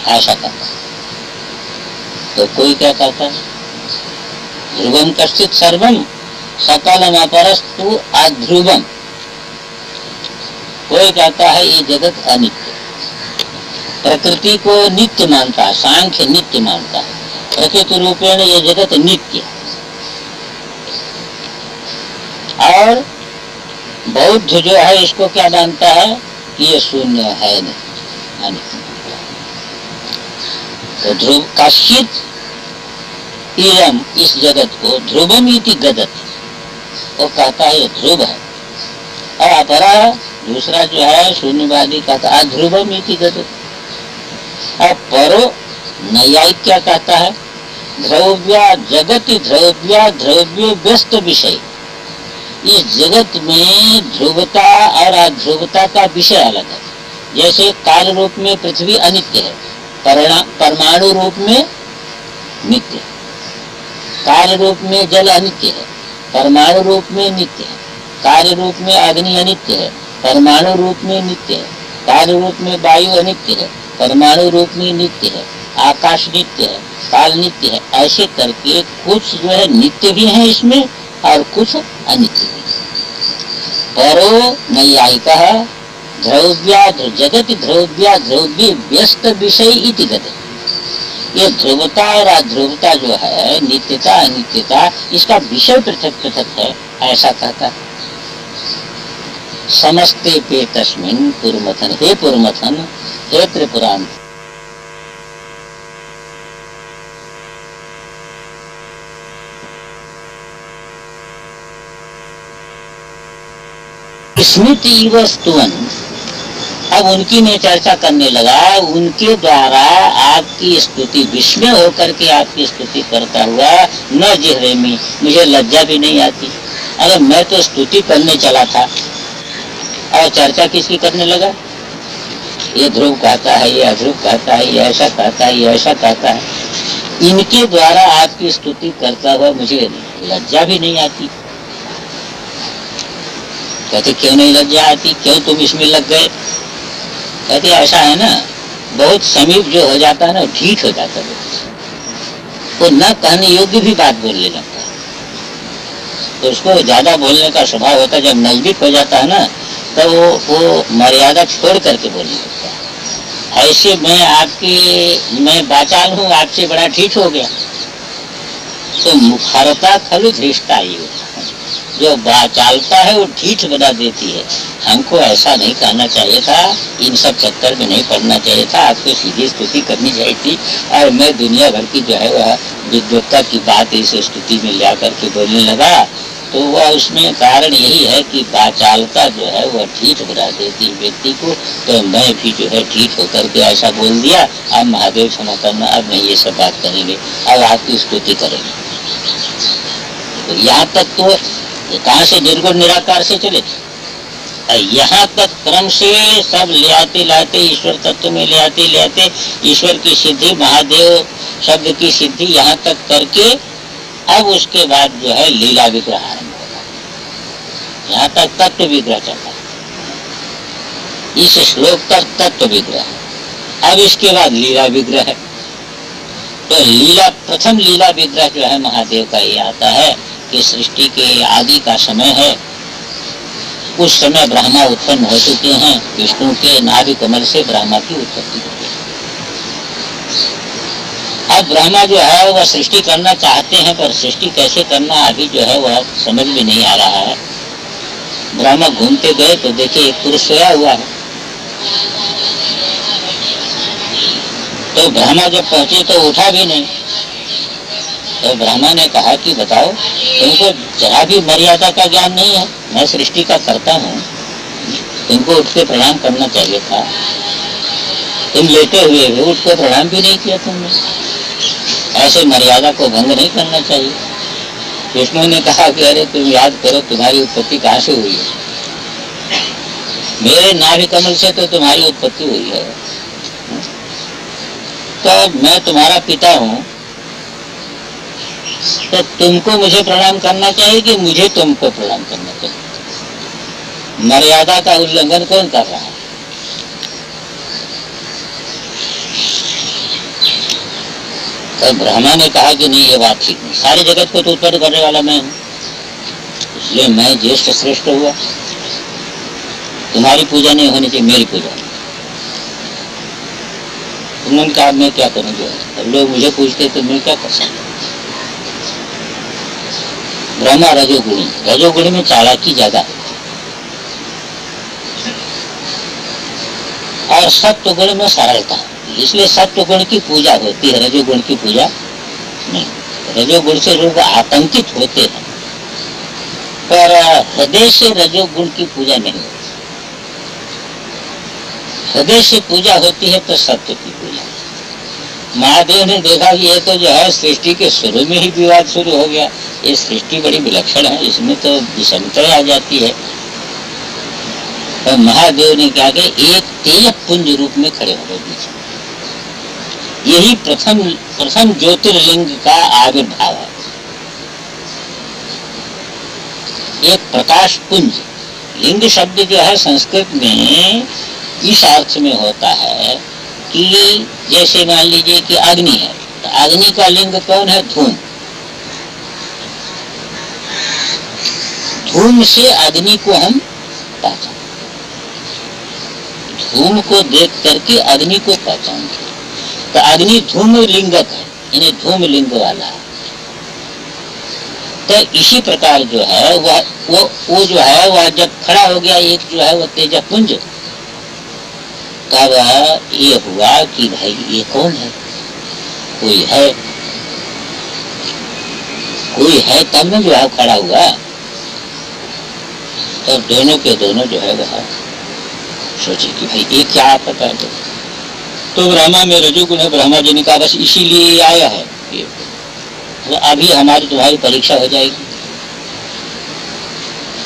ऐसा कहता है। तो कोई क्या कहता है ध्रुवम कश्चित सर्वम सकलम अपरस्तु अध्रुवम। कोई कहता है ये जगत अनित्य, प्रकृति को नित्य मानता है, सांख्य नित्य मानता है, प्रकृति रूपेण ये जगत नित्य। और बौद्ध जो है इसको क्या मानता है कि ये शून्य है नहीं, अनित्य। तो ध्रुव कश्चित इयम, इस जगत को ध्रुवम इति गदत, वो कहता है ये ध्रुव है। और अपरा दूसरा जो है शून्यवादी कहता है ध्रुवम इति गदत। और परो नैयायिक क्या कहता है ध्रुव्या जगति ध्रुव्या ध्रुव्य व्यस्त विषय। इस जगत में ध्रुवता और अध्रुवता का विषय अलग है। जैसे काल रूप में पृथ्वी अनित्य है, परमाणु रूप में नित्य है। काल रूप में जल अनित्य है, परमाणु रूप में नित्य है। कार्य रूप में अग्नि अनित्य है, परमाणु रूप में नित्य है। कार्य रूप में वायु अनित्य है, परमाणु रूप में नित्य है। आकाश नित्य है, काल नित्य है। ऐसे करके कुछ जो है नित्य भी है इसमें और कुछ अनित्य भी। परो नैयायिका ध्रुव्या जगति ध्रुव्या ध्रुव्य व्यस्त विषय इति गते। ये ध्रुवता और अध्रुवता जो है, नित्यता अनित्यता, इसका विषय पृथक पृथक है, ऐसा कहता है। समस्ते पे तस्मिन् पुरमथन, हे पुरमथन, हे त्रिपुरांत। स्मृति वस्तुअन, अब उनकी मैं चर्चा करने लगा। उनके द्वारा आपकी स्तुति, विस्मय होकर के आपकी स्तुति करता हुआ न जिह्रेमी, मुझे लज्जा भी नहीं आती। अगर मैं तो स्तुति करने चला था और चर्चा किसकी करने लगा, ये ध्रुव कहता है, ये अध्रुव कहता है, ये ऐसा कहता है, ये ऐसा कहता है। इनके द्वारा आपकी स्तुति करता हुआ मुझे लज्जा भी नहीं आती। कहते क्यों नहीं लज्जा आती, क्यों तुम इसमें लग गए। कहते ऐसा है ना, बहुत समीप जो हो जाता है ना ढीठ हो जाता है। वो न कहने योग्य भी बात बोलने लगता है। तो उसको ज्यादा बोलने का स्वभाव होता है। जब नजदीक हो जाता है ना तो वो मर्यादा छोड़ करके बोलने लगता है। ऐसे मैं बाचाल हूँ, आपसे बड़ा ठीक हो गया। तो मुखारता खलु धृष्टा ही जो बाचालता है वो ठीक बना देती है। हमको ऐसा नहीं कहना चाहिए था, इन सब चक्कर में नहीं पड़ना चाहिए था, आपको सीधी स्तुति करनी चाहिए थी। और मैं दुनिया भर की जो है वह विद्वत्ता की बात इस स्तुति में ला करके बोलने लगा। तो वह उसमें कारण यही है कि बाचालता जो है वह ठीक बना देती है व्यक्ति को। तो मैं भी जो है ठीक होकर के ऐसा बोल दिया, अब महादेव क्षमा करना, अब नहीं ये सब बात करेंगे, अब आपकी स्तुति करेंगे। तो यहाँ तक तो कहाँ से निर्गुण निराकार से चले, यहाँ तक क्रम से सब ले आते लाते ईश्वर तत्व में ले आते ईश्वर की सिद्धि, महादेव शब्द की सिद्धि यहाँ तक करके अब उसके बाद जो है लीला विग्रह आरंभ होगा। यहाँ तक तत्व विग्रह चलता, इस श्लोक तक तत्व विग्रह, अब इसके बाद लीला विग्रह है। तो लीला, प्रथम लीला विग्रह जो है महादेव का ये आता है कि सृष्टि के आदि का समय है। उस समय ब्रह्मा उत्पन्न हो चुके हैं, विष्णु के नाभि कमल से ब्रह्मा की उत्पत्ति हो गई। अब ब्रह्मा जो है वह सृष्टि करना चाहते हैं, पर सृष्टि कैसे करना अभी जो है वह समझ में नहीं आ रहा है। ब्रह्मा घूमते गए तो देखिए एक पुरुष सोया हुआ है। तो ब्रह्मा जब पहुंचे तो उठा भी नहीं। तो ब्रह्मा ने कहा कि बताओ, तुमको जरा भी मर्यादा का ज्ञान नहीं है, मैं सृष्टि का करता हूँ, तुमको उठ के प्रणाम करना चाहिए था। तुम लेटे हुए हो, उठ के प्रणाम भी नहीं किया तुमने, ऐसे मर्यादा को भंग नहीं करना चाहिए। विष्णु ने कहा कि अरे तुम याद करो तुम्हारी उत्पत्ति कहाँ से हुई है, मेरे नाभि कमल से तो तुम्हारी उत्पत्ति हुई है। तो मैं तुम्हारा पिता हूँ, तो तुमको मुझे प्रणाम करना चाहिए कि मुझे तुमको प्रणाम करना चाहिए। मर्यादा का उल्लंघन कौन कर रहा है? तो ब्रह्मा ने कहा कि नहीं, ये बात ठीक नहीं, सारे जगत को तो उत्पन्न करने वाला मैं हूँ, इसलिए मैं ज्येष्ठ श्रेष्ठ हुआ। तुम्हारी पूजा नहीं होनी चाहिए, मेरी पूजा। उन्होंने कहा मैं क्या करूँगा, अब लोग मुझे पूछते तो मैं क्या कर सकता। ब्रह्मा रजोगुणी, रजोगुणी में चालाकी ज्यादा है, और सत्व गुण में सरलता, इसलिए सत्व गुण की पूजा होती है, रजोगुण की पूजा नहीं। रजोगुण से लोग आतंकित होते हैं, पर हृदय से रजोगुण की पूजा नहीं होती। हृदय से पूजा होती है तो सत्य की पूजा। महादेव ने देखा कि ये तो जो है सृष्टि के शुरू में ही विवाद शुरू हो गया, ये सृष्टि बड़ी विलक्षण है, इसमें तो विषमता आ जाती है। तो महादेव ने क्या किया, एक तेज पुंज रूप में खड़े हो गए पीछे। यही प्रथम ज्योतिर्लिंग का आविर्भाव है, एक प्रकाश पुंज। लिंग शब्द जो है संस्कृत में इस अर्थ में होता है कि जैसे मान लीजिए कि अग्नि है, तो अग्नि का लिंग कौन है? धूम। धूम से अग्नि को हम पहचान, धूम को देख करके अग्नि को पहचानते। तो अग्नि धूम लिंगक है, यानी धूम लिंग वाला है। तो इसी प्रकार जो है वो जो है वह जब खड़ा हो गया, एक जो है वो तेजपुंज, तब ये हुआ कि भाई ये कौन है, कोई है तब में जो है खड़ा हुआ। तो दोनों के दोनों जो है वह सोचे कि भाई ये क्या पता है। तो ब्रह्मा में रजोगुण है, ब्रह्मा जी ने कहा बस इसीलिए आया है ये, तो अभी हमारी तुम्हारी परीक्षा हो जाएगी,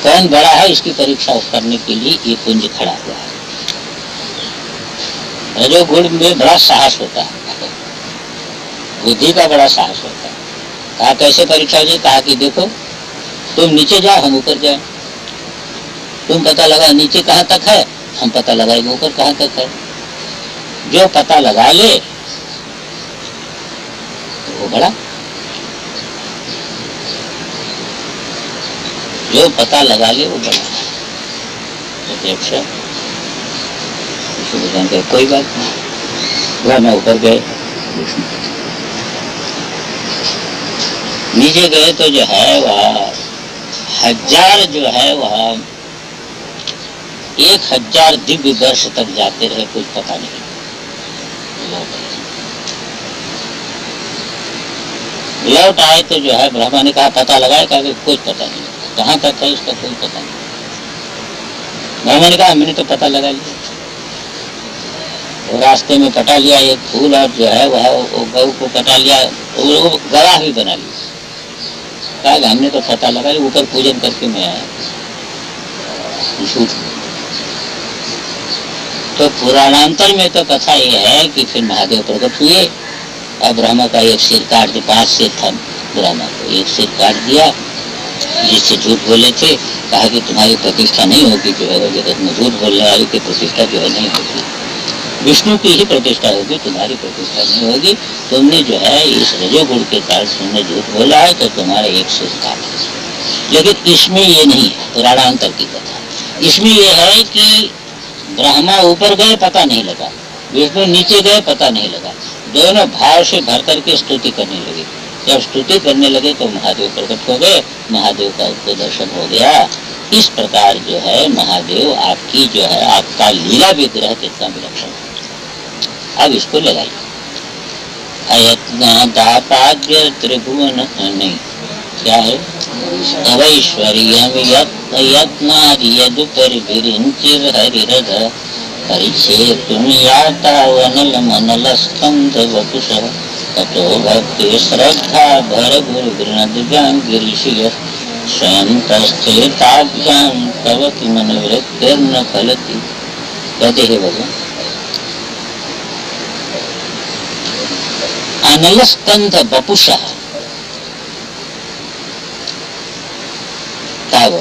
कौन बड़ा है इसकी परीक्षा करने के लिए ये पुंज खड़ा हुआ है। रजोगुण में बड़ा साहस होता है, बुद्धि का बड़ा साहस होता है। कहा कैसे परीक्षा हो जाए? कहा कि देखो तुम नीचे जाओ, हम ऊपर जाए, तुम पता लगा नीचे कहाँ तक है, हम पता लगाएंगे ऊपर कहाँ तक है। जो पता लगा ले तो वो बड़ा, जो पता लगा ले वो बना प्रत्यक्ष। कोई बात नहीं, वह मैं ऊपर गए, नीचे गए तो जो है वह 1000 जो है वह 1000 दिव्य वर्ष तक जाते रहे, कुछ पता नहीं। लौट आए तो जो है ब्रह्मा ने कहा पता लगाए, कहा कुछ पता नहीं, कहाँ तक है इसका कोई पता नहीं। ब्रह्मा ने कहा मैंने तो पता लगा लिया, वो रास्ते में कटा लिया एक फूल, और जो है वह गऊ को कटा लिया, वो गवाह भी बना लिया, कहा हमने तो पता लगा लिया, ऊपर पूजन करके मैं आया। तो पुराणांतर में तो कथा ये है कि फिर महादेव प्रकट हुए और ब्रह्मा का एक सिर काट दिया, 5 सिर था ब्रह्मा को, एक सिर काट दिया जिससे झूठ बोले थे, कहा कि तुम्हारी प्रतिष्ठा नहीं होगी, जो है जगत में झूठ बोलने वाली की प्रतिष्ठा जो है नहीं होगी, विष्णु की ही प्रतिष्ठा होगी, तुम्हारी प्रतिष्ठा नहीं होगी। तुमने जो है इस रजोगुण के कारण तुमने झूठ बोला है तो तुम्हारा एक सिर काट। लेकिन इसमें ये नहीं है पुराणांतर की कथा, इसमें यह है कि ब्रह्मा ऊपर गए पता नहीं लगा, विष्णु नीचे गए पता नहीं लगा, दोनों भाव से भर करके स्तुति करने लगे। जब स्तुति करने लगे तो महादेव प्रकट हो गए, महादेव का उनको दर्शन हो गया। इस प्रकार जो है महादेव आपकी जो है आपका लीला विग्रह कितना विलक्षण है। अब इसको लगाइए, अयत्नादापाद्य त्रिभुवन नहीं क्या है, अवैश्वर्यम यत्नादियदुपरिभिरिञ्चिर हरिरध परिच्छेतुं यातावनलमनलस्कन्ध वपुषः ततो भक्ति श्रद्धा भरगुरुगृणद्भ्यां गिरिशिय स्वयं तस्थेताभ्यां तव किमनुवृत्तिर्न फलति। कहते हे भगवान, अनलस्कन्ध वपुषः तव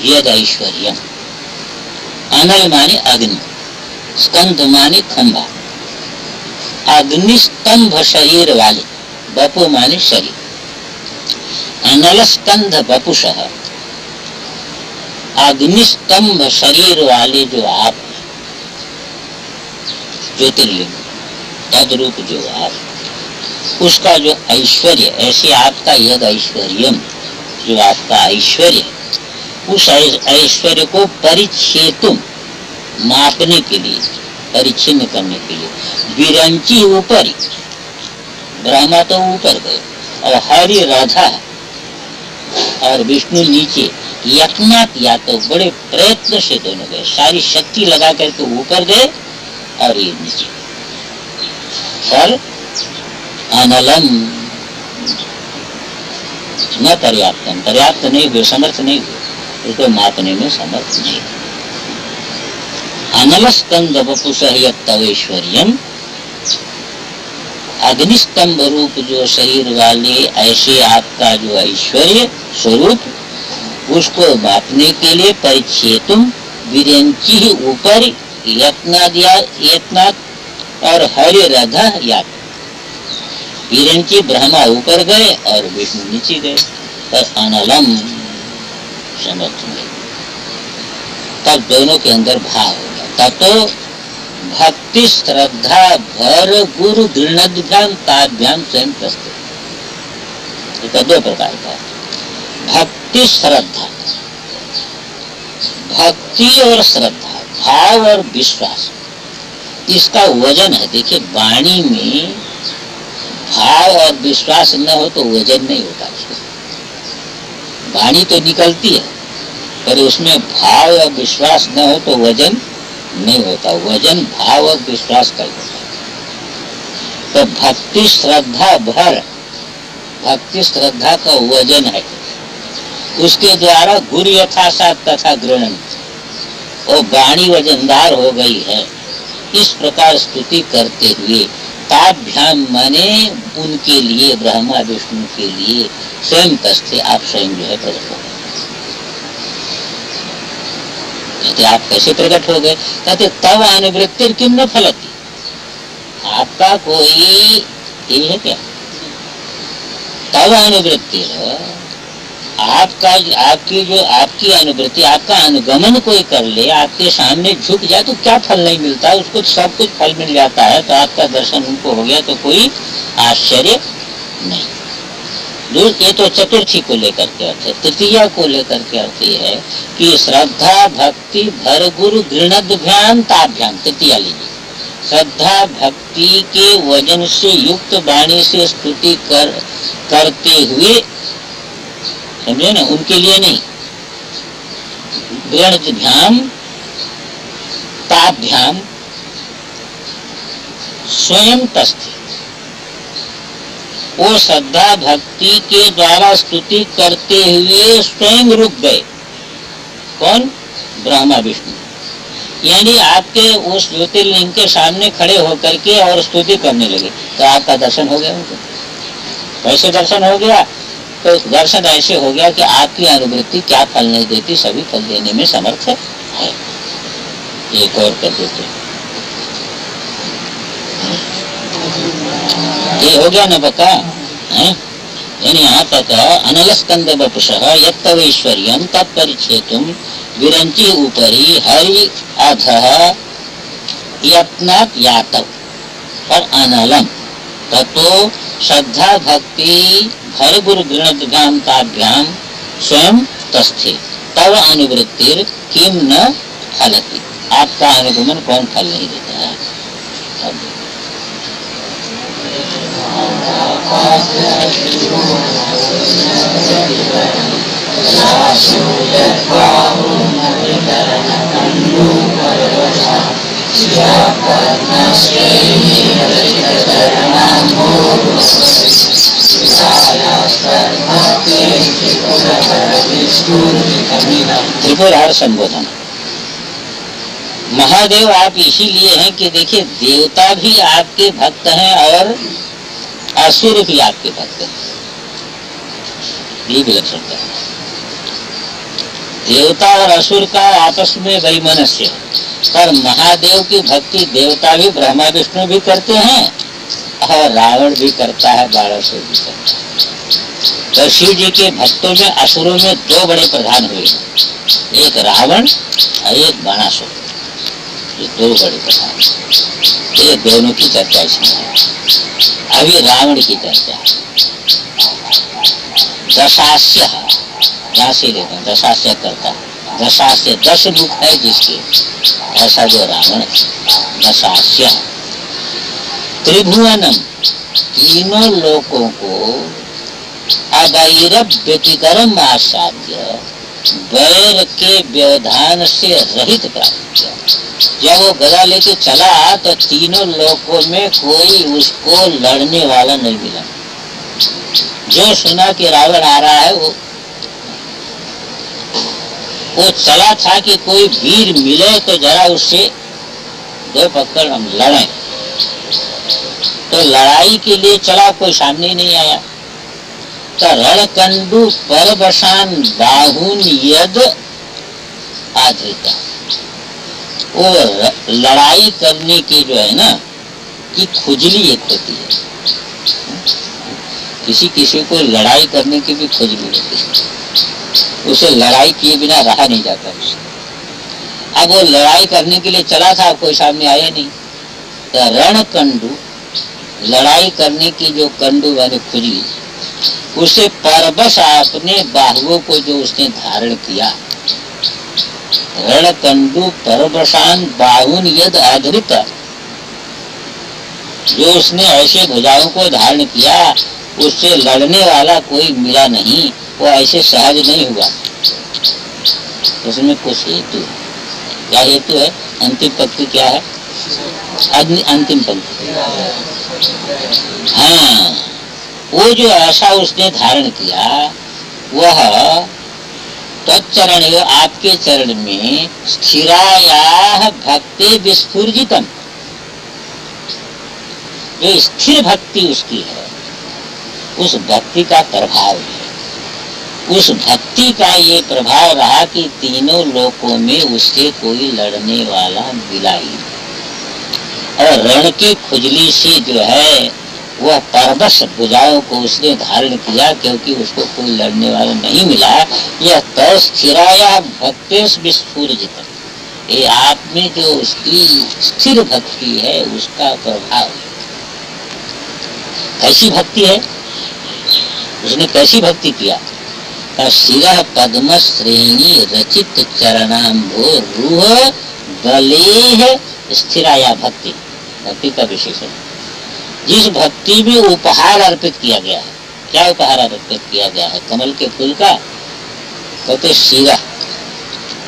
यद ऐश्वर्यम, अनल माने अग्नि, स्कंध माने खंभा, अग्निस्तंभ शरीर वाले, बपु माने शरीर, अनल स्कंध बपुषः, अग्निस्तंभ शरीर वाले जो आप ज्योतिर्लिंग तद्रूप जो आप, उसका जो ऐश्वर्य, ऐसे आपका यद ऐश्वर्यम जो आपका ऐश्वर्य, उस ऐश्वर्य को परिच्छेतुम मापने के लिए, परिच्छिन्न करने के लिए, विरंची ऊपर, ब्रह्मा तो ऊपर गए और हरि राधा और विष्णु नीचे, यत्नात या तो बड़े प्रयत्न से दोनों गए, सारी शक्ति लगा करके ऊपर गए और ये नीचे। फल अनलम न पर्याप्तम, पर्याप्त नहीं हुए, समर्थ नहीं हुए, उसको मापने में समर्थ नहीं। अनलस्कंद वपुषः यत्तवैश्वर्यम, अग्निस्तंभ रूप जो शरीर वाले ऐसे आपका जो ऐश्वर्य स्वरूप, उसको मापने के लिए परिच्छेतुम विरंची ऊपर यत्नात् और हरि रधा यात, विरंची ब्रह्मा ऊपर गए और विष्णु नीचे गए, पर अनलम समर्थ नहीं। तब दोनों के अंदर भाव हो गया, तब तो भक्ति श्रद्धा भर गुरु गृणद्भ्याम ताभ्याम स्वयं प्रस्तुत। इसका 2 प्रकार का, भक्ति श्रद्धा, भक्ति और श्रद्धा, भाव और विश्वास, इसका वजन है। देखिए वाणी में भाव और विश्वास न हो तो वजन नहीं होता। वाणी तो निकलती है पर उसमें भाव और विश्वास न हो तो वजन नहीं होता। वजन भाव और विश्वास का ही होता है। तो भक्ति श्रद्धा भर, भक्ति श्रद्धा का वजन है, उसके द्वारा गुरु यथासात तथा ग्रहण, वो वाणी वजनदार हो गई है। इस प्रकार स्तुति करते हुए ताभ्याम माने उनके लिए, ब्रह्मा विष्णु के लिए स्वयं तस्थे, आप स्वयं जो है प्रकट हो गए। कहते आप कैसे प्रकट हो गए? कहते तव अनुवृत्ति किम न फलती, आपका कोई ये है क्या? तव अनुवृत्ति, आपकी अनुवृत्ति, आपका अनुगमन कोई कर ले, आपके सामने झुक जाए तो क्या फल नहीं मिलता, उसको सब कुछ फल मिल जाता है। तो आपका दर्शन उनको हो गया तो कोई आश्चर्य नहीं। ये तो चतुर्थी को लेकर के अर्थ है। तृतीया को लेकर के अर्थ ये है कि श्रद्धा भक्ति भर गुरु गृणद्भ्याम ताभ्याम। तृतीया लीजिए, श्रद्धा भक्ति के वजन से युक्त वाणी से स्तुति करते हुए, समझे ना, उनके लिए नहीं, गृणद्भ्याम ताभ्याम स्वयं तस्थे। वो श्रद्धा भक्ति के द्वारा स्तुति करते हुए स्वयं रुक गए। कौन? ब्रह्मा विष्णु। यानी आपके उस ज्योतिर्लिंग के सामने खड़े होकर के और स्तुति करने लगे, तो आपका दर्शन हो गया उनको। कैसे दर्शन हो गया? तो दर्शन ऐसे हो गया कि आपकी अनुवृत्ति क्या फल नहीं देती, सभी फल देने में समर्थ है। एक और कर देते, ये हो गया न बका है। यानी यहाँ तक अनलस्कंद वपुषः यत्तवैश्वर्यं तत्परिच्छेतुं विरंची ऊपरी हरि अधः यत्नात् यातव और अनलम ततो श्रद्धा भक्ति भर गुरु गृणद्भ्याम ताभ्याम स्वयं तस्थे तव अनुवृत्तिर किम न फलति। आपका अनुगमन कौन फल नहीं देता है। त्रिपुरार संबोधन। महादेव आप इसीलिए हैं कि देखिए, देवता भी आपके भक्त हैं और असुर भी आपके भक्त हैं। ये विलक्षणता है। देवता और असुर का आपस में वैमनस्य है, पर महादेव की भक्ति देवता भी, ब्रह्मा विष्णु भी करते हैं और रावण भी करता है, बाणासुर भी करता है। तो शिव जी के भक्तों में, असुरों में दो बड़े प्रधान हुए, एक रावण और एक बाणासुर। ये दो बड़े प्रधान, ये दोनों की चर्चा इसमें है। अभी रावण की चर्चा है। दशास्य, जहाँ से लेते हैं दशास्य करता है, दशास्य 10 मुख है जिसके, ऐसा जो रावण है दशास्य। त्रिभुवनम, तीनों लोकों को अवैर व्यतिकरम आसाध्य, वैर के व्यवधान से रहित प्राप्त किया। जब वो गदा लेके चला तो तीनों लोकों में कोई उसको लड़ने वाला नहीं मिला। जो सुना कि रावण आ रहा है, वो चला था कि कोई वीर मिले तो जरा उससे दो पकड़ हम लड़ें। तो लड़ाई के लिए चला, कोई सामने नहीं आया। तो रणकंडू परवशान बाहुन यद आधृता, वो लड़ाई करने की जो है ना कि खुजली एक होती है। किसी को लड़ाई करने की भी खुजली होती है, उसे लड़ाई किए बिना रहा नहीं जाता उसे। अब वो लड़ाई करने के लिए चला था, कोई सामने आया नहीं। तो रणकंडू, लड़ाई करने की जो कंडू यानी खुजली, उसे परवश अपने बाहुओं को जो उसने धारण किया, रणकंडू परवशान बाहुन यद आधृत, जो उसने ऐसे भुजाओं को धारण किया, उससे लड़ने वाला कोई मिला नहीं। वो ऐसे सहज नहीं हुआ, उसमें कुछ हेतु है। क्या हेतु है? अंतिम पंक्ति क्या है? अंतिम पंक्ति, हाँ, वो जो ऐसा उसने धारण किया, वह तच्चरण, आपके चरण में स्थिराया भक्ति विस्फुर्जितम, जो स्थिर भक्ति उसकी है, उस भक्ति का प्रभाव है। उस भक्ति का ये प्रभाव रहा कि तीनों लोकों में उससे कोई लड़ने वाला मिला ही। और रण की खुजली से जो है वह परबश भुजाओं को उसने धारण किया, क्योंकि उसको कोई लड़ने वाला नहीं मिला। यह तय स्थिराया भक्तेश विस्फुरित, ये आप में जो उसकी स्थिर भक्ति है उसका प्रभाव। कैसी भक्ति है, उसने कैसी भक्ति किया? शिरः पद्म श्रेणी रचित चरणाम्भो रूह बलेह स्थिराया भक्ति। भक्ति का विशेषण, जिस भक्ति में उपहार अर्पित किया गया है। क्या उपहार अर्पित किया गया है? कमल के फूल का, कहते शिरा,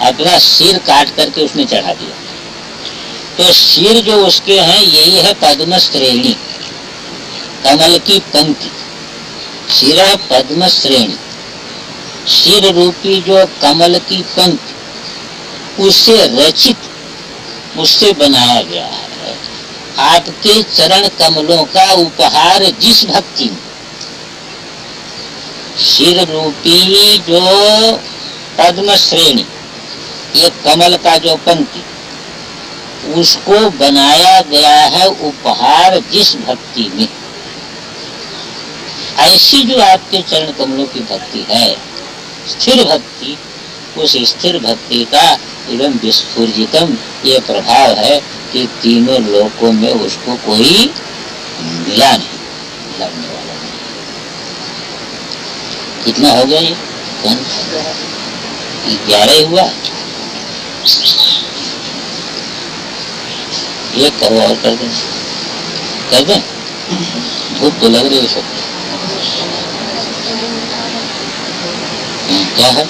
अपना सिर काट करके उसने चढ़ा दिया। तो सिर जो उसके हैं यही है पद्म श्रेणी, कमल की पंक्ति। शिरा पद्म श्रेणी, सिर रूपी जो कमल की पंक्ति, उससे रचित, उससे बनाया गया है। आपके चरण कमलों का उपहार जिस भक्ति में, सिर रूपी जो पद्म श्रेणी, ये कमल का जो पंक्ति, उसको बनाया गया है उपहार जिस भक्ति में। ऐसी जो आपके चरण कमलों की भक्ति है, स्थिर भक्ति, उस स्थिर भक्ति का एवं विस्फुरितम ये प्रभाव है कि तीनों लोकों में उसको कोई मिला नहीं, लगने वाला नहीं। कितना हो गया ये? 11 हुआ। ये करो और कर दें, कर दें। भूख तो लग रही है सब। क्या है?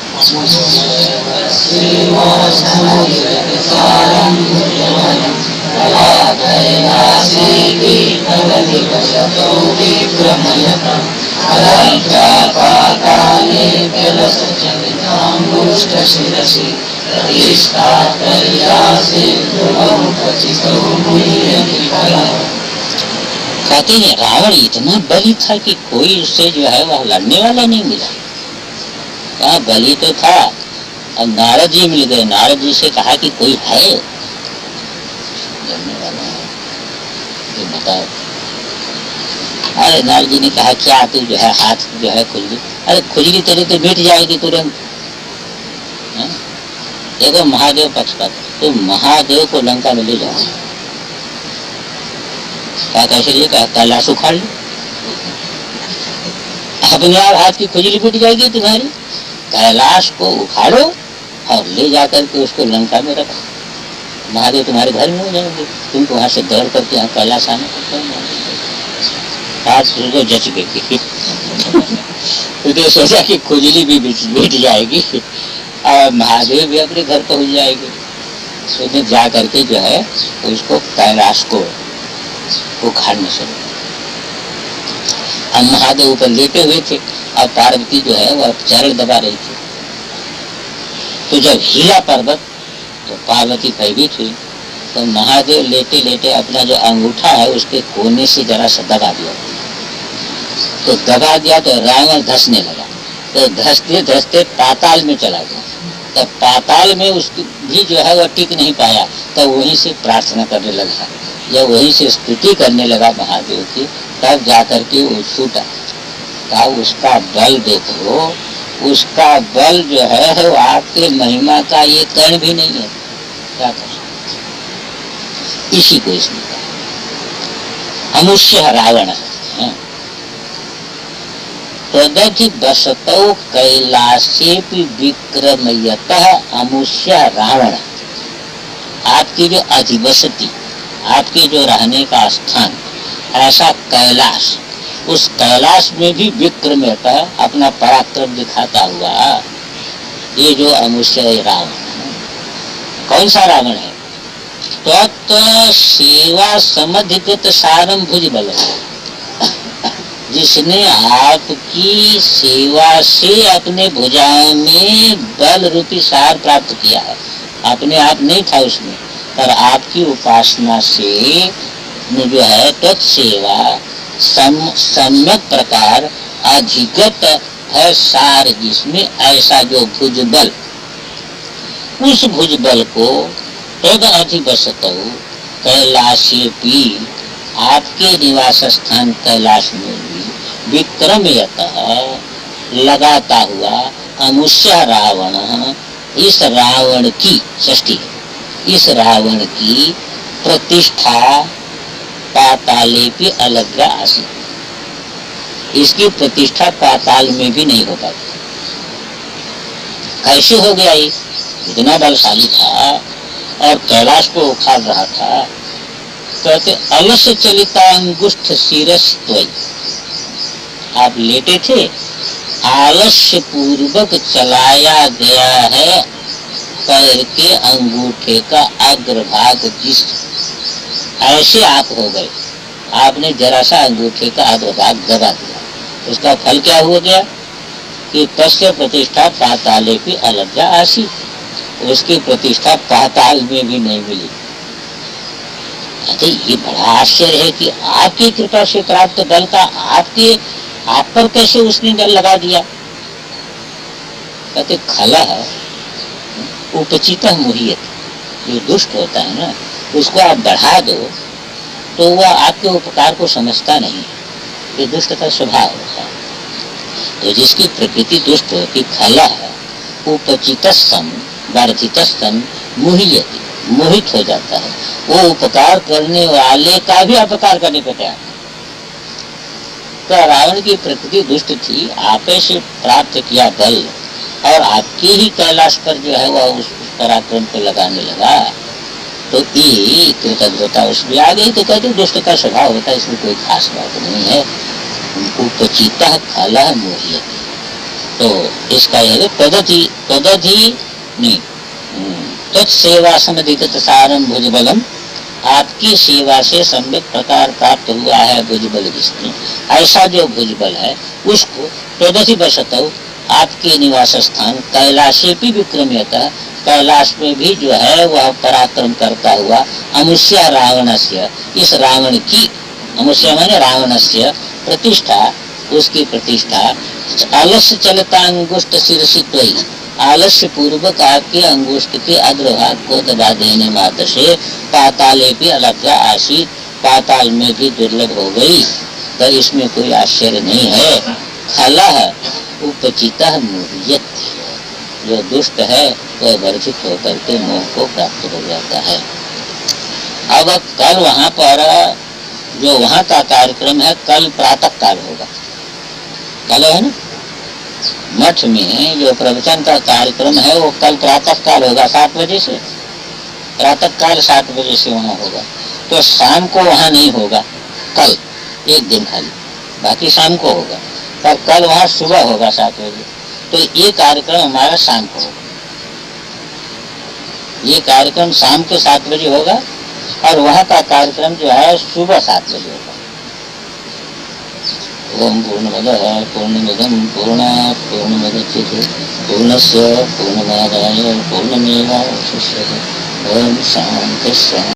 कहते हैं रावण इतना बली था कि कोई उससे जो है वह लड़ने वाला नहीं मिला। कहा बलि तो था, अब नारद जी मिल गए। नारद जी से कहा कि कोई है लड़ने वाला है, ये बताओ। अरे नारद जी ने कहा क्या तू जो है हाथ जो है खुजली, अरे खुजली तेरे तो मिट जाएगी तुरंत। देखो महादेव पक्षपात, तो महादेव को लंका में ले जाओ। क्या कैसे लिए? कहा कैलाश उखाड़ लो, अपने आप हाथ की खुजली मिट जाएगी तुम्हारी। कैलाश को उखाड़ो और ले जाकर के उसको लंका में रखो, महादेव तुम्हारे घर में हो जाएंगे। तुमको वहां से दौड़ करके यहाँ कैलाश आना पड़ता है। जच गई तो सोचा कि खुजली भी मिट जाएगी और महादेव भी अपने घर पहुंच जाएंगे। उसने जा करके जो है उसको कैलाश को उखाड़ने से, अब महादेव ऊपर लेटे हुए थे और पार्वती जो है वह चरण दबा रही थी। तो जब हिला पर्वत तो पार्वती भयभीत हुई, तो महादेव लेटे लेटे अपना जो अंगूठा है उसके कोने से जरा सा दबा दिया। तो दबा दिया तो रावण धंसने लगा, तो धंसते धंसते पाताल में चला गया। तब पाताल में उसकी भी जो है वह टिक नहीं पाया, तो वहीं से प्रार्थना करने लगा। जब वहीं से स्तुति करने लगा महादेव की, तब जाकर के वो छूटा। का उसका बल देखो, उसका बल जो है वो आपके महिमा का ये कण भी नहीं है। क्या कर इसी को इसमें कहा अमुष्य रावण है। तदधि बसतो कैलाशे विक्रमयतः अमुष्य रावण। आपकी जो अधिवसति, आपके जो रहने का स्थान ऐसा कैलाश, उस कैलाश में भी विक्रमयतः अपना पराक्रम दिखाता हुआ ये जो अमुष्य रावण, कौन सा रावण है? तत् सेवा समधिगत सारम भुज बल, जिसने आपकी सेवा से अपने भुजाओं में बल रूपी सार प्राप्त किया है। अपने आप नहीं था उसमें, पर आपकी उपासना से जो है तत्सेवा सम्यक प्रकार अधिगत है सार, जिसमें ऐसा जो भुजबल, उस भुजबल को तद अधिवसत कैलाशे भी आपके निवास स्थान कैलाश में भी विक्रमयतः लगाता हुआ अमुष्य रावण, इस रावण की षष्ठी, इस रावण की प्रतिष्ठा पाताले भी अलग आसी, इसकी प्रतिष्ठा पाताल में भी नहीं हो पाती। कैसे हो गया? ये इतना बलशाली था और कैलाश को उखाड़ रहा था। कहते अलस्य चलिता अंगुष्ठ शिरस त्वयि, आप लेटे थे, आलस्य पूर्वक चलाया गया है पैर के अंगूठे का अग्रभाग, जिस ऐसे आप हो गए, आपने जरा सा अंगूठे का अग्रभाग दबा दिया। उसका फल क्या हो गया कि तस्य प्रतिष्ठा पाताले भी अलग आसी, उसकी प्रतिष्ठा पाताल में भी नहीं मिली। ये बड़ा आश्चर्य है कि आपकी कृपा से प्राप्त बल का आप पर कैसे उसने बल लगा दिया। कहते खलह उपचित मुहियत, जो दुष्ट होता है ना, उसको आप बढ़ा दो तो वह आपके उपकार को समझता नहीं, ये दुष्ट का स्वभाव होता है। तो जिसकी प्रकृति दुष्ट होती, खलह उपचितस्तम वर्धितस्तम मुहियति, मोहित हो जाता है, वो उपकार करने वाले का भी अपकार करने को तैयार। तो रावण की प्रकृति दुष्ट थी, आपे से प्राप्त किया बल और आपके ही कैलाश पर जो है वह उस पराक्रम को लगाने लगा, तो ये कृतज्ञता उसमें आ गई। तो कहते दुष्ट का स्वभाव होता है, इसमें कोई खास बात नहीं है। उपचिता खलह मोहियति, तो इसका यह पद्धति नहीं तत्सेवा समधित सारम भुजबलम, आपकी सेवा से सम्यक प्रकार प्राप्त हुआ है भुजबल, जिसमें ऐसा जो भुजबल है उसको प्रदति बसतौ, आपके निवास स्थान कैलाशे भी विक्रम्यता, कैलाश में भी जो है वह पराक्रम करता हुआ अमुष्य रावणस्य, इस रावण की, अमुष्य माने रावणस्य प्रतिष्ठा, उसकी प्रतिष्ठा आलस्य चलता अंगुष्ठ शिरसि त्वयि, आलस्य पूर्वक आपके अंगुष्ठ के अग्रभाग को दबा देने मात्र से पाताले भी अलग आसी, पाताल में भी दुर्लभ हो गई। तो इसमें कोई आश्चर्य नहीं है। खलह उपचिता मुहियत, जो दुष्ट है वह वर्जित होकर के मोह को प्राप्त हो जाता है। अब कल वहाँ पर जो वहाँ का कार्यक्रम है, कल प्रातः काल होगा, कल है ना, मठ में जो प्रवचन का कार्यक्रम है वो कल प्रातः काल होगा 7 बजे से, प्रातः काल 7 बजे से वहाँ होगा। तो शाम को वहाँ नहीं होगा, कल एक दिन खाली, बाकी शाम को होगा, पर कल वहाँ सुबह होगा 7 बजे। तो ये कार्यक्रम हमारा शाम को होगा, ये कार्यक्रम शाम के 7 बजे होगा और वहाँ का कार्यक्रम जो है सुबह 7 बजे होगा। ओम पूर्णमदः पूर्णमिदं पूर्णात् पूर्णमुदच्यते पूर्णस्य पूर्णमादाय पूर्णमेवावशिष्यते। ओम शांति शांति।